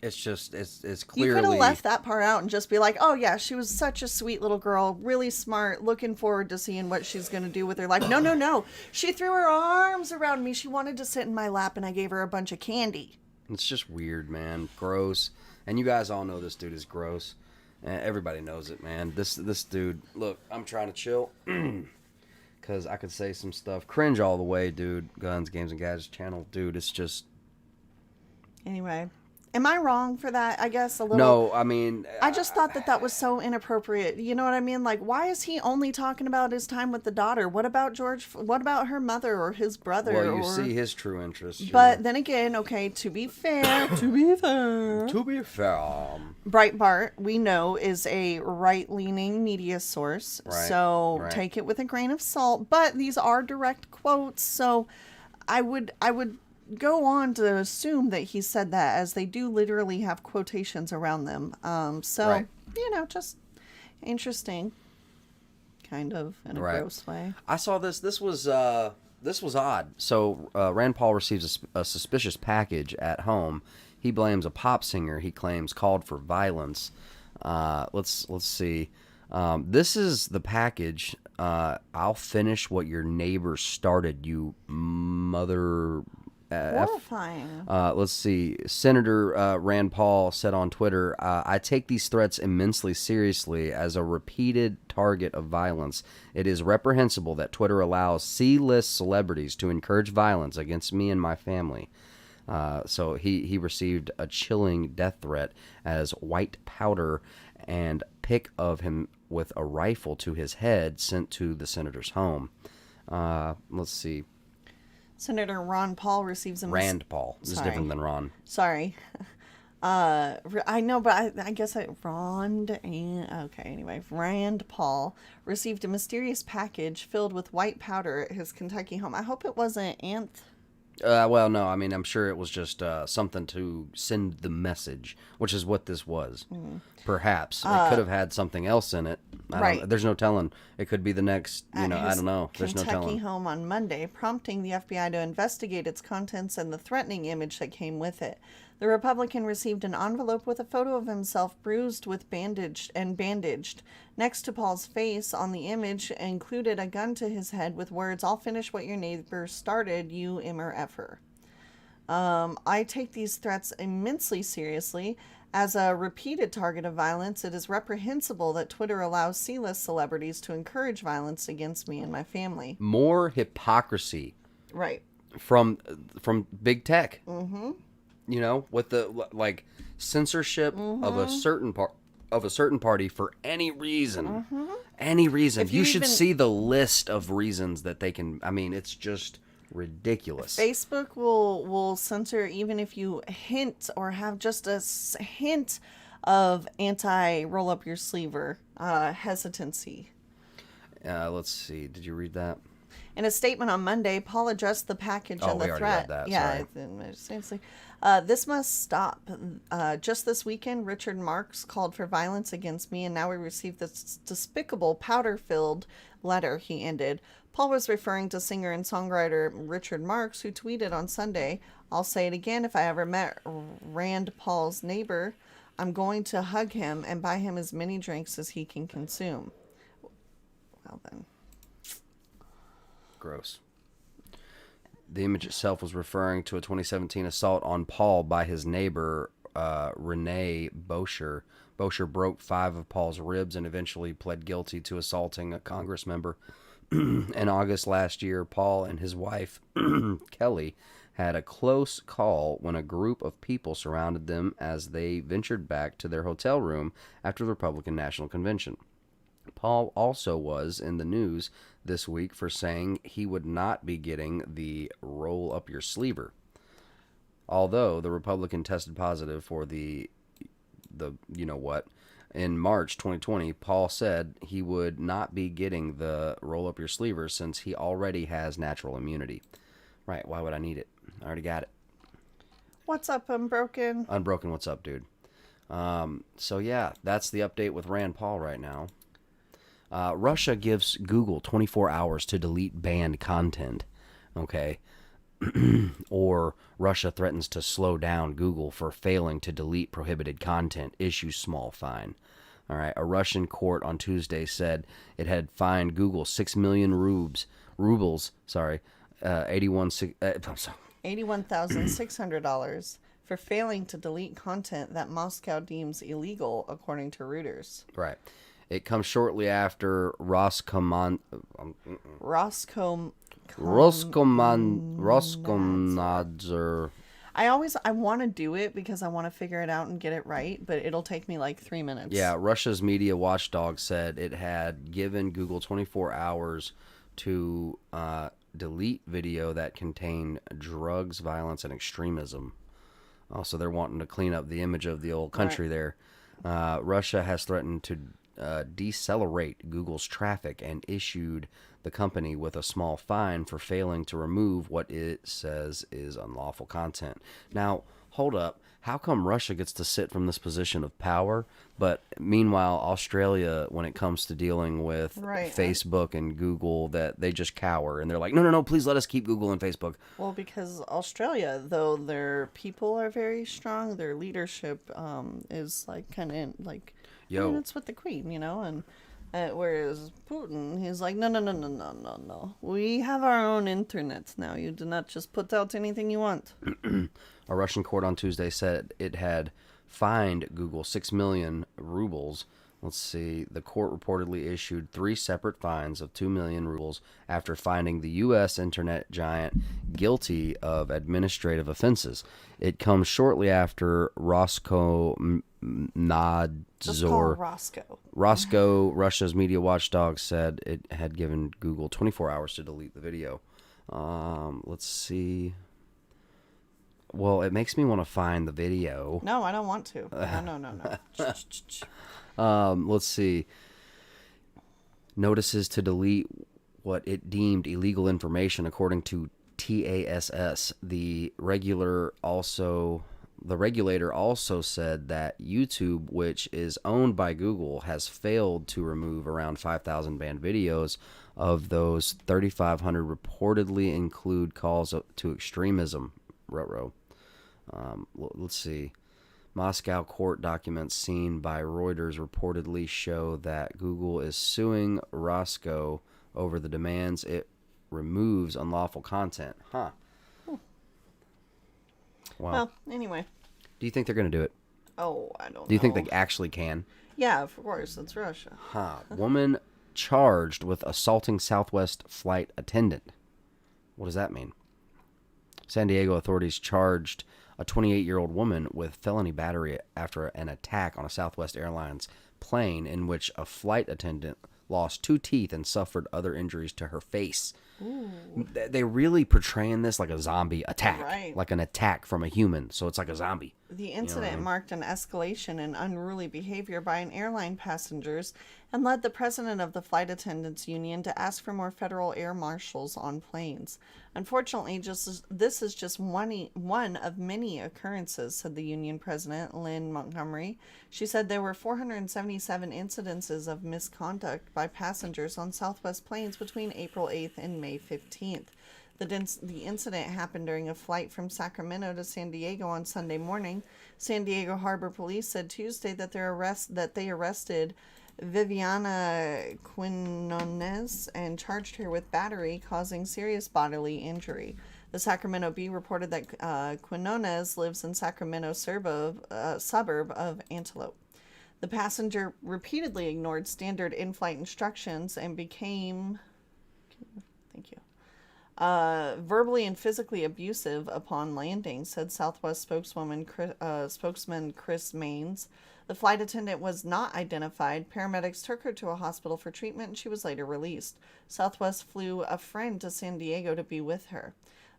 It's just it's
You
clearly
could have left that part out and just be like, oh yeah, she was such a sweet little girl, really smart, looking forward to seeing what she's going to do with her life. No, no, no. She threw her arms around me. She wanted to sit in my lap and I gave her a bunch of candy.
It's just weird, man. Gross. And you guys all know this dude is gross. Everybody knows it, man. This dude, look, I'm trying to chill because I could say some stuff. Cringe all the way, dude. Guns, Games, and Gadgets channel. Dude, it's just...
Anyway. Am I wrong for that? I guess a little.
No, I mean...
I just thought that was so inappropriate. You know what I mean? Like, why is he only talking about his time with the daughter? What about George? What about her mother or his brother?
Well, you see his true interest.
But then again, okay, to be fair, Breitbart, we know, is a right-leaning media source.
Right,
so take it with a grain of salt. But these are direct quotes, so I would go on to assume that he said that, as they do literally have quotations around them. Just interesting, kind of, in a gross way.
I saw this. This was odd. So Rand Paul receives a suspicious package at home. He blames a pop singer he claims called for violence. Let's see. This is the package. I'll finish what your neighbor started, you mother...
Horrifying.
Let's see. Senator Rand Paul said on Twitter, I take these threats immensely seriously as a repeated target of violence. It is reprehensible that Twitter allows C-list celebrities to encourage violence against me and my family. So he received a chilling death threat as white powder and pic of him with a rifle to his head sent to the senator's home. Let's see.
Senator Ron Paul receives a...
Rand Paul. This is different than Ron.
Sorry. I know, but I guess anyway, Rand Paul received a mysterious package filled with white powder at his Kentucky home. I hope it wasn't
Well, no, I mean, I'm sure it was just something to send the message, which is what this was. Perhaps. It could have had something else in it. There's no telling. It could be the next, I don't know. There's no telling.
Kentucky home on Monday, prompting the FBI to investigate its contents and the threatening image that came with it. The Republican received an envelope with a photo of himself bruised with bandaged. Next to Paul's face on the image included a gun to his head with words, I'll finish what your neighbor started, you immer effer. I take these threats immensely seriously. As a repeated target of violence, it is reprehensible that Twitter allows C-list celebrities to encourage violence against me and my family.
More hypocrisy.
Right.
From big tech.
Mm-hmm.
With the censorship of a certain party for any reason.
Mm-hmm.
Any reason. You should see the list of reasons that they can. I mean, it's just ridiculous.
Facebook will censor even if you hint or have just a hint of anti-roll up your sleever hesitancy.
Let's see. Did you read that?
In a statement on Monday, Paul addressed the package and the threat.
Read that.
Yeah, seriously. This must stop. Just this weekend, Richard Marx called for violence against me, and now we received this despicable powder-filled letter, he ended. Paul was referring to singer and songwriter Richard Marx, who tweeted on Sunday, I'll say it again, if I ever met Rand Paul's neighbor, I'm going to hug him and buy him as many drinks as he can consume. Well then.
Gross. The image itself was referring to a 2017 assault on Paul by his neighbor, Renee Bosher. Bosher broke 5 of Paul's ribs and eventually pled guilty to assaulting a Congress member. In August last year, Paul and his wife, Kelly, had a close call when a group of people surrounded them as they ventured back to their hotel room after the Republican National Convention. Paul also was in the news this week for saying he would not be getting the roll up your sleever. Although the Republican tested positive for the in March 2020, Paul said he would not be getting the roll up your sleever since he already has natural immunity. Right, why would I need it? I already got it.
What's up, Unbroken?
Unbroken, what's up, dude? So yeah, that's the update with Rand Paul right now. Russia gives Google 24 hours to delete banned content. Okay. or Russia threatens to slow down Google for failing to delete prohibited content, issues small fine. All right, a Russian court on Tuesday said it had fined Google 6 million rubles,
$81,600 for failing to delete content that Moscow deems illegal, according to Reuters.
Right. It comes shortly after Roskomnadzor.
I want to do it because I want to figure it out and get it right, but it'll take me like 3 minutes.
Yeah, Russia's media watchdog said it had given Google 24 hours to delete video that contained drugs, violence, and extremism. So they're wanting to clean up the image of the old country there. Russia has threatened to decelerate Google's traffic and issued the company with a small fine for failing to remove what it says is unlawful content. Now, hold up. How come Russia gets to sit from this position of power, but meanwhile Australia, when it comes to dealing with Facebook and Google, that they just cower and they're like, no, please let us keep Google and Facebook.
Well, because Australia, though their people are very strong, their leadership is like kind of like, I mean, it's with the Queen, you know, and whereas Putin, he's like, no. We have our own internet now. You do not just put out anything you want.
A Russian court on Tuesday said it had fined Google 6 million rubles. Let's see. The court reportedly issued 3 separate fines of 2 million rubles after finding the U.S. internet giant guilty of administrative offenses. It comes shortly after Roskomnadzor.
Just call Roscoe.
Roscoe, Russia's media watchdog, said it had given Google 24 hours to delete the video. Let's see. Well, it makes me want to find the video.
No, I don't want to. No.
Let's see. Notices to delete what it deemed illegal information, according to TASS. The regulator also said that YouTube, which is owned by Google, has failed to remove around 5,000 banned videos. Of those, 3,500 reportedly include calls to extremism. Let's see. Moscow court documents seen by Reuters reportedly show that Google is suing Roscoe over the demands it removes unlawful content. Huh.
Well, anyway.
Do you think they're going to do it?
Oh, I don't know.
Do you think they actually can?
Yeah, of course. It's Russia.
Woman charged with assaulting Southwest flight attendant. What does that mean? San Diego authorities charged a 28-year-old woman with felony battery after an attack on a Southwest Airlines plane in which a flight attendant lost 2 teeth and suffered other injuries to her face. Ooh. They really portraying this like a zombie attack, like an attack from a human. So it's like a zombie.
The incident marked an escalation in unruly behavior by an airline passengers and led the president of the Flight Attendants Union to ask for more federal air marshals on planes. Unfortunately, this is just one of many occurrences, said the union president, Lynn Montgomery. She said there were 477 incidences of misconduct by passengers on Southwest planes between April 8th and May 15th. The incident happened during a flight from Sacramento to San Diego on Sunday morning. San Diego Harbor Police said Tuesday that they arrested Viviana Quinones and charged her with battery causing serious bodily injury. The Sacramento Bee reported that Quinones lives in Sacramento suburb of Antelope. The passenger repeatedly ignored standard in-flight instructions and became verbally and physically abusive upon landing, said Southwest spokesman Chris Maines. The flight attendant was not identified. Paramedics took her to a hospital for treatment and she was later released. Southwest flew a friend to San Diego to be with her.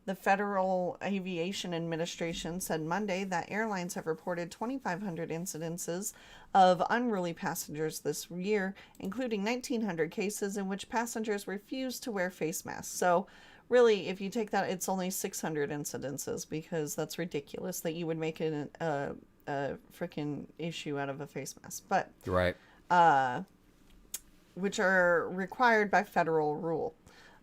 The Federal Aviation Administration said Monday that airlines have reported 2,500 incidences of unruly passengers this year, including 1,900 cases in which passengers refused to wear face masks. So really, if you take that, it's only 600 incidences, because that's ridiculous that you would make it a freaking issue out of a face mask. But which are required by federal rule.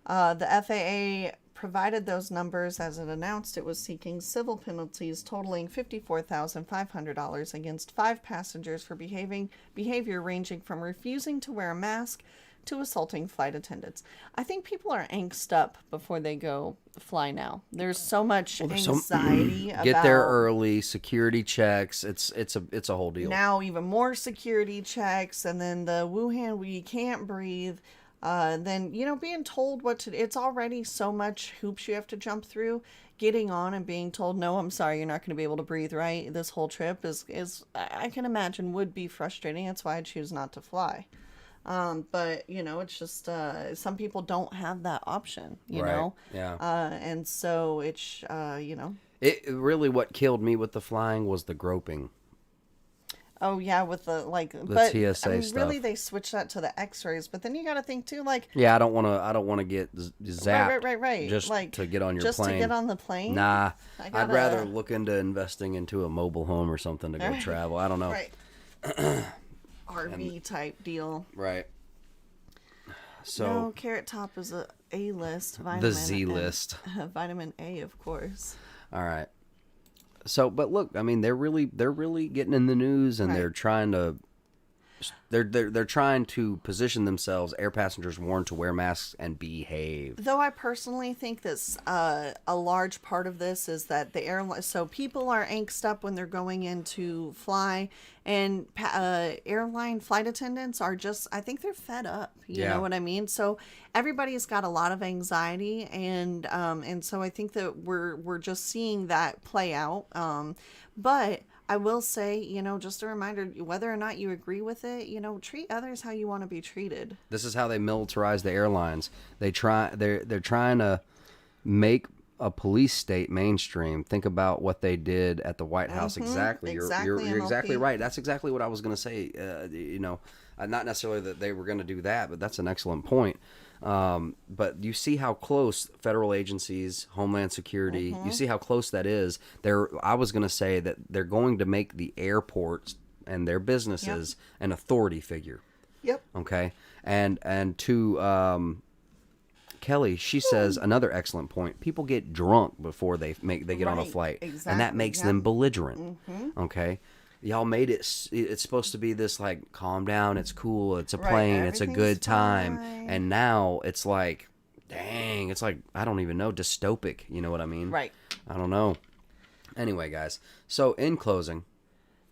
The FAA provided those numbers as it announced it was seeking civil penalties totaling $54,500 against 5 passengers for behavior ranging from refusing to wear a mask to assaulting flight attendants. I think people are angst up before they go fly now. There's so much anxiety about
get there early, security checks. It's a whole deal.
Now even more security checks, and then the Wuhan we can't breathe. Then being told what to. It's already so much hoops you have to jump through. Getting on and being told, no, I'm sorry, you're not going to be able to breathe. Right, this whole trip is I can imagine would be frustrating. That's why I choose not to fly. But it's just some people don't have that option, you know.
Yeah.
And so it's
It really what killed me with the flying was the groping.
Oh yeah, with the
TSA stuff.
Really, they switched that to the X-rays, but then you got to think too,
yeah, I don't want to get zapped.
Right.
Just to get on your
just
plane.
to get on the plane.
Nah, I'd rather look into investing into a mobile home or something to go travel. I don't know.
Right. RV type deal.
Right. So
no, Carrot Top is a list vitamin.
The Z list.
Vitamin A, of course.
All right. So, but look, I mean, they're really getting in the news, and they're trying to. They're trying to position themselves. Air passengers warned to wear masks and behave.
Though I personally think this a large part of this is that the airline. So people are angst up when they're going in to fly, and airline flight attendants are just. I think they're fed up. You know what I mean? So everybody's got a lot of anxiety, and so I think that we're just seeing that play out. But I will say, just a reminder, whether or not you agree with it, treat others how you want to be treated.
This is how they militarize the airlines. They're trying to make a police state mainstream. Think about what they did at the White House. Exactly. You're exactly right. That's exactly what I was going to say. Not necessarily that they were going to do that, but that's an excellent point. But you see how close federal agencies, Homeland Security, you see how close that is. I was going to say that they're going to make the airports and their businesses an authority figure.
Yep.
Okay. And to Kelly, she says another excellent point. People get drunk before they get on a flight,
exactly,
and that makes them belligerent. Okay. Y'all made it's supposed to be this like, calm down, it's cool, it's a plane, it's a good time.
Fine.
And now it's like, dang, it's like, I don't even know, dystopic, you know what I mean?
Right.
I don't know. Anyway, guys, so in closing.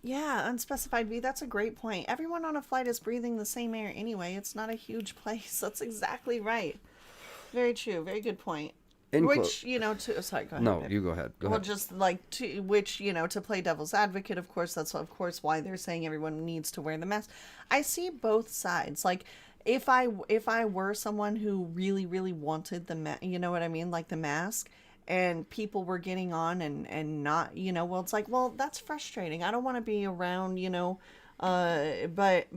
Yeah, Unspecified V, that's a great point. Everyone on a flight is breathing the same air anyway. It's not a huge place. That's exactly right. Very true. Very good point. Sorry, go ahead.
No,
babe.
you go ahead. Go ahead.
Just to play devil's advocate, of course, that's why they're saying everyone needs to wear the mask. I see both sides. Like, if I were someone who really, really wanted the the mask, and people were getting on and not, it's like, well, that's frustrating. I don't want to be around, but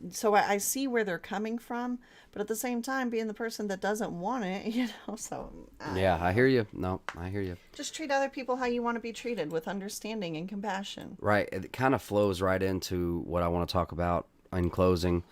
so I see where they're coming from, but at the same time, being the person that doesn't want it, so.
Yeah, I hear you. No, I hear you.
Just treat other people how you want to be treated, with understanding and compassion.
Right. It kind of flows right into what I want to talk about in closing.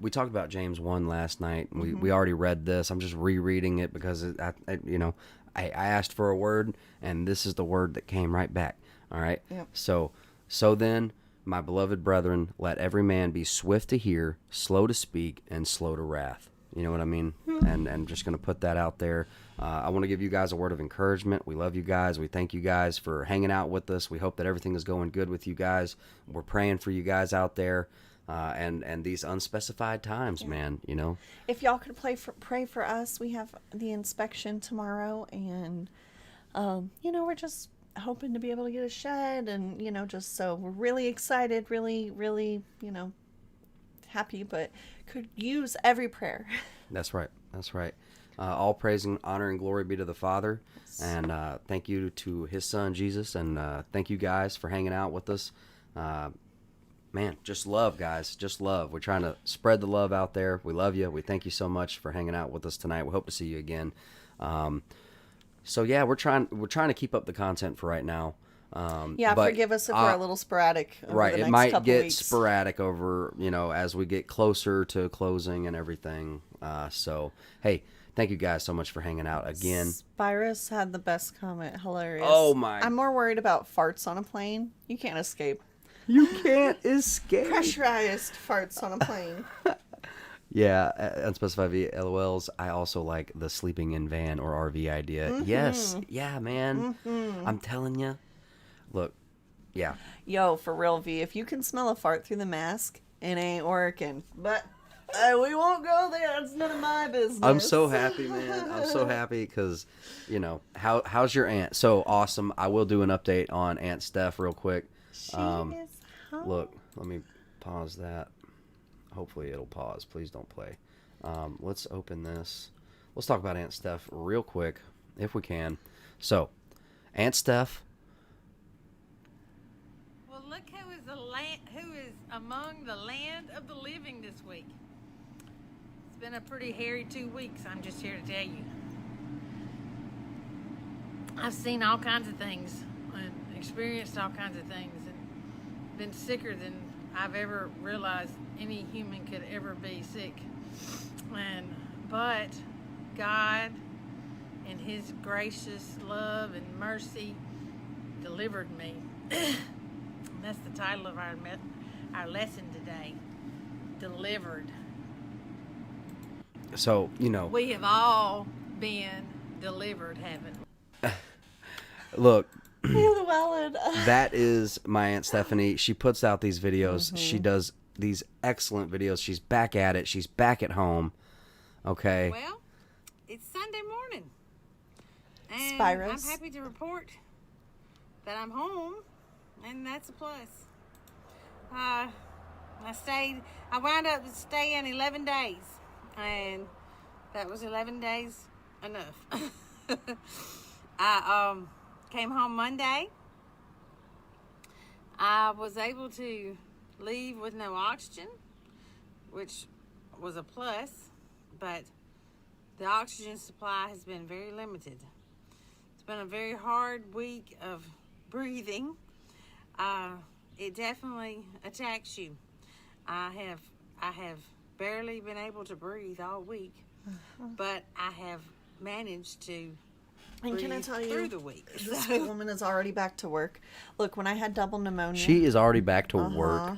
We talked about James 1 last night. We already read this. I'm just rereading it because I asked for a word, and this is the word that came right back. All right.
Yep.
So then, my beloved brethren, let every man be swift to hear, slow to speak, and slow to wrath. You know what I mean? And just going to put that out there. I want to give you guys a word of encouragement. We love you guys. We thank you guys for hanging out with us. We hope that everything is going good with you guys. We're praying for you guys out there. And these unspecified times, man, If y'all could pray for us, we have the inspection tomorrow, and, we're just hoping to be able to get a shed, and, just so we're really excited, really, really, happy, but could use every prayer. That's right. All praise and honor and glory be to the Father. Yes. And thank you to his son, Jesus, and thank you guys for hanging out with us. Man, just love, guys. Just love. We're trying to spread the love out there. We love you. We thank you so much for hanging out with us tonight. We hope to see you again. So yeah, we're trying to keep up the content for right now. But forgive us if we're a little sporadic. Over the next might get weeks. Sporadic over, as we get closer to closing and everything. So hey, Thank you guys so much for hanging out again.
Spyrus had the best comment. Hilarious.
Oh my!
I'm more worried about farts on a plane. You can't escape.
You can't escape.
Pressurized farts on a plane.
Yeah, unspecified V LOLs. I also like the sleeping in van or RV idea. Yes, yeah, man. I'm telling you. Look, yeah.
Yo, for real, V. If you can smell a fart through the mask, it ain't working. But we won't go there. It's none of my business.
I'm so happy, man. I'm so happy because, you know, how's your aunt? So awesome. I will do an update on Aunt Steph real quick.
She is home.
Look, let me pause that. Hopefully it'll pause. Please don't play. Let's open this. Let's talk about Aunt Steph real quick, if we can. So, Aunt Steph.
Well, look who is among the land of the living this week. It's been a pretty hairy 2 weeks, I'm just here to tell you. I've seen all kinds of things and experienced all kinds of things and been sicker than I've ever realized any human could ever be sick. But God in his gracious love and mercy delivered me. And that's the title of our lesson today. Delivered.
So, you know.
We have all been delivered, haven't we?
Look.
Llewellyn.
That is my Aunt Stephanie. She puts out these videos. She does these excellent videos. She's back at it. She's back at home. Okay.
Well, it's Sunday morning. And
Spyrus.
I'm happy to report that I'm home, and that's a plus. I wound up staying 11 days, and that was 11 days enough. I came home Monday. I was able to leave with no oxygen, which was a plus, but the oxygen supply has been very limited. It's been a very hard week of breathing. It definitely attacks you. I have barely been able to breathe all week, but I have managed to
And can I tell you,
through the week.
this woman is already back to work. Look, when I had double pneumonia.
She is already back to work.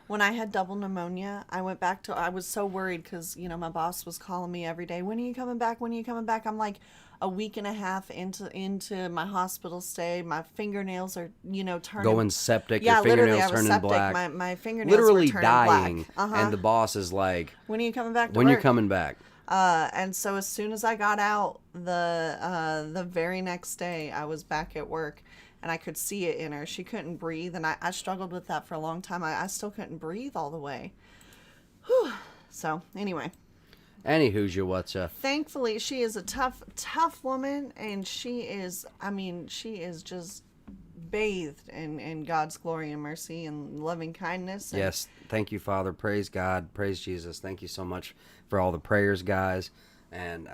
When I had double pneumonia, I was so worried because, you know, my boss was calling me every day. When are you coming back? When are you coming back? I'm like a week and a half into my hospital stay. My fingernails are, you know, turning.
Going septic.
Yeah,
your fingernails
literally, I was
turning
septic.
black.
My fingernails
literally
were turning
dying.
black.
And the boss is like,
when are you coming back to
when
work?
you're coming back?
And so as soon as I got out, the very next day, I was back at work, and I could see it in her. She couldn't breathe, and I struggled with that for a long time. I still couldn't breathe all the way. Whew. So anyway.
Anywho's you, what's up?
Thankfully, she is a tough woman, and she is just bathed in God's glory and mercy and loving kindness. And
Yes, thank you, Father. Praise God. Praise Jesus. Thank you so much for all the prayers, guys. And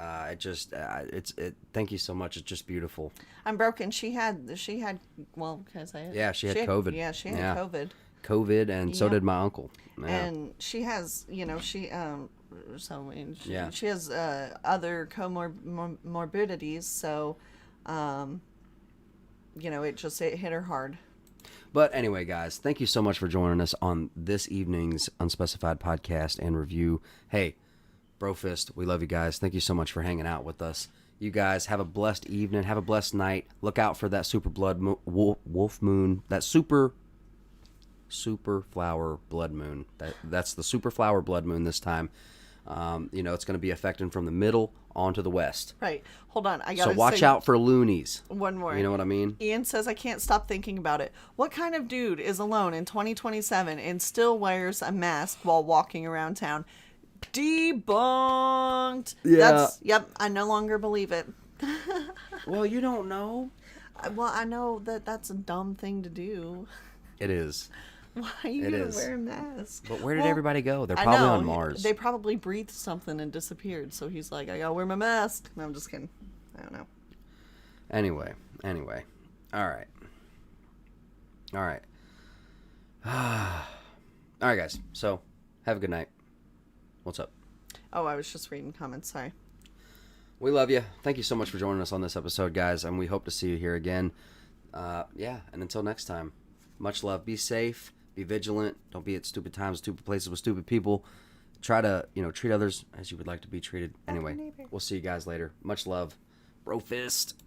thank you so much. It's just beautiful.
I'm broken. She had, well, can I say it?
Yeah, she had COVID.
Yeah, she had COVID.
COVID, and so did my uncle. Yeah.
And she has, you know, she has other comorbidities, so, you know, it hit her hard.
But anyway, guys, thank you so much for joining us on this evening's Unspecified podcast and review. Hey, Brofist, we love you guys. Thank you so much for hanging out with us. You guys have a blessed evening. Have a blessed night. Look out for that super wolf moon. That super flower blood moon. That's the super flower blood moon this time. You know, it's going to be affecting from the middle onto the west.
Right. Hold on. I got to
So watch out for loonies.
One more.
You know what I mean?
Ian says, I can't stop thinking about it. What kind of dude is alone in 2027 and still wears a mask while walking around town? Debunked.
Yeah.
Yep. I no longer believe it.
Well, you don't know.
Well, I know that that's a dumb thing to do.
It is.
Why are you going to wear a mask?
But where did everybody go? They're probably on Mars.
They probably breathed something and disappeared. So he's like, I got to wear my mask. No, I'm just kidding. I don't know.
Anyway. All right. All right, guys. So, have a good night. What's up?
Oh, I was just reading comments. Sorry.
We love you. Thank you so much for joining us on this episode, guys, and we hope to see you here again. And until next time, much love. Be safe. Be vigilant. Don't be at stupid times, stupid places with stupid people. Try to, treat others as you would like to be treated. Anyway, we'll see you guys later. Much love. Bro fist.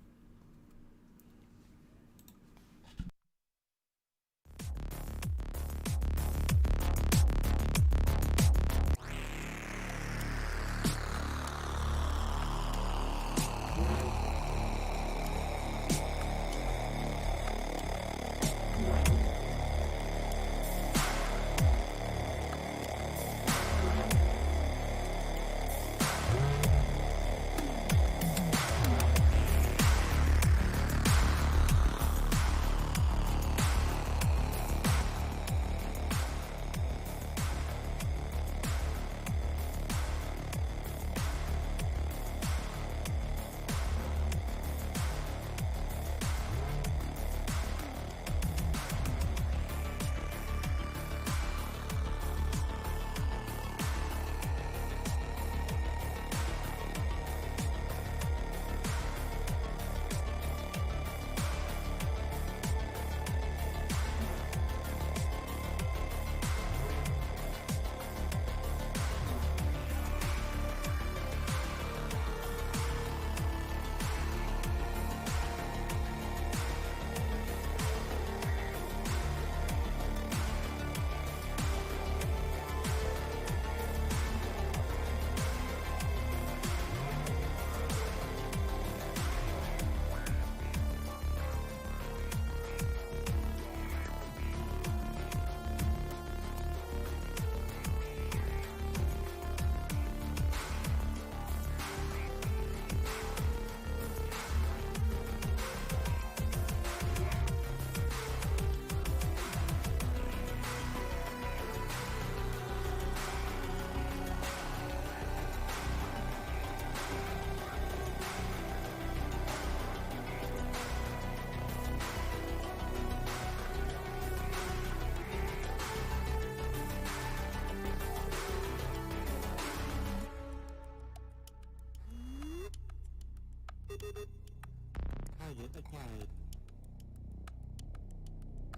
Target acquired.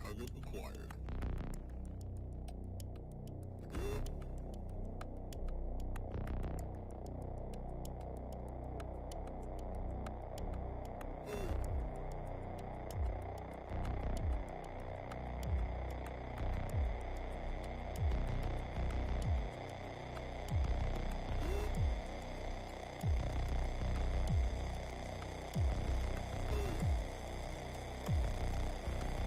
Target acquired.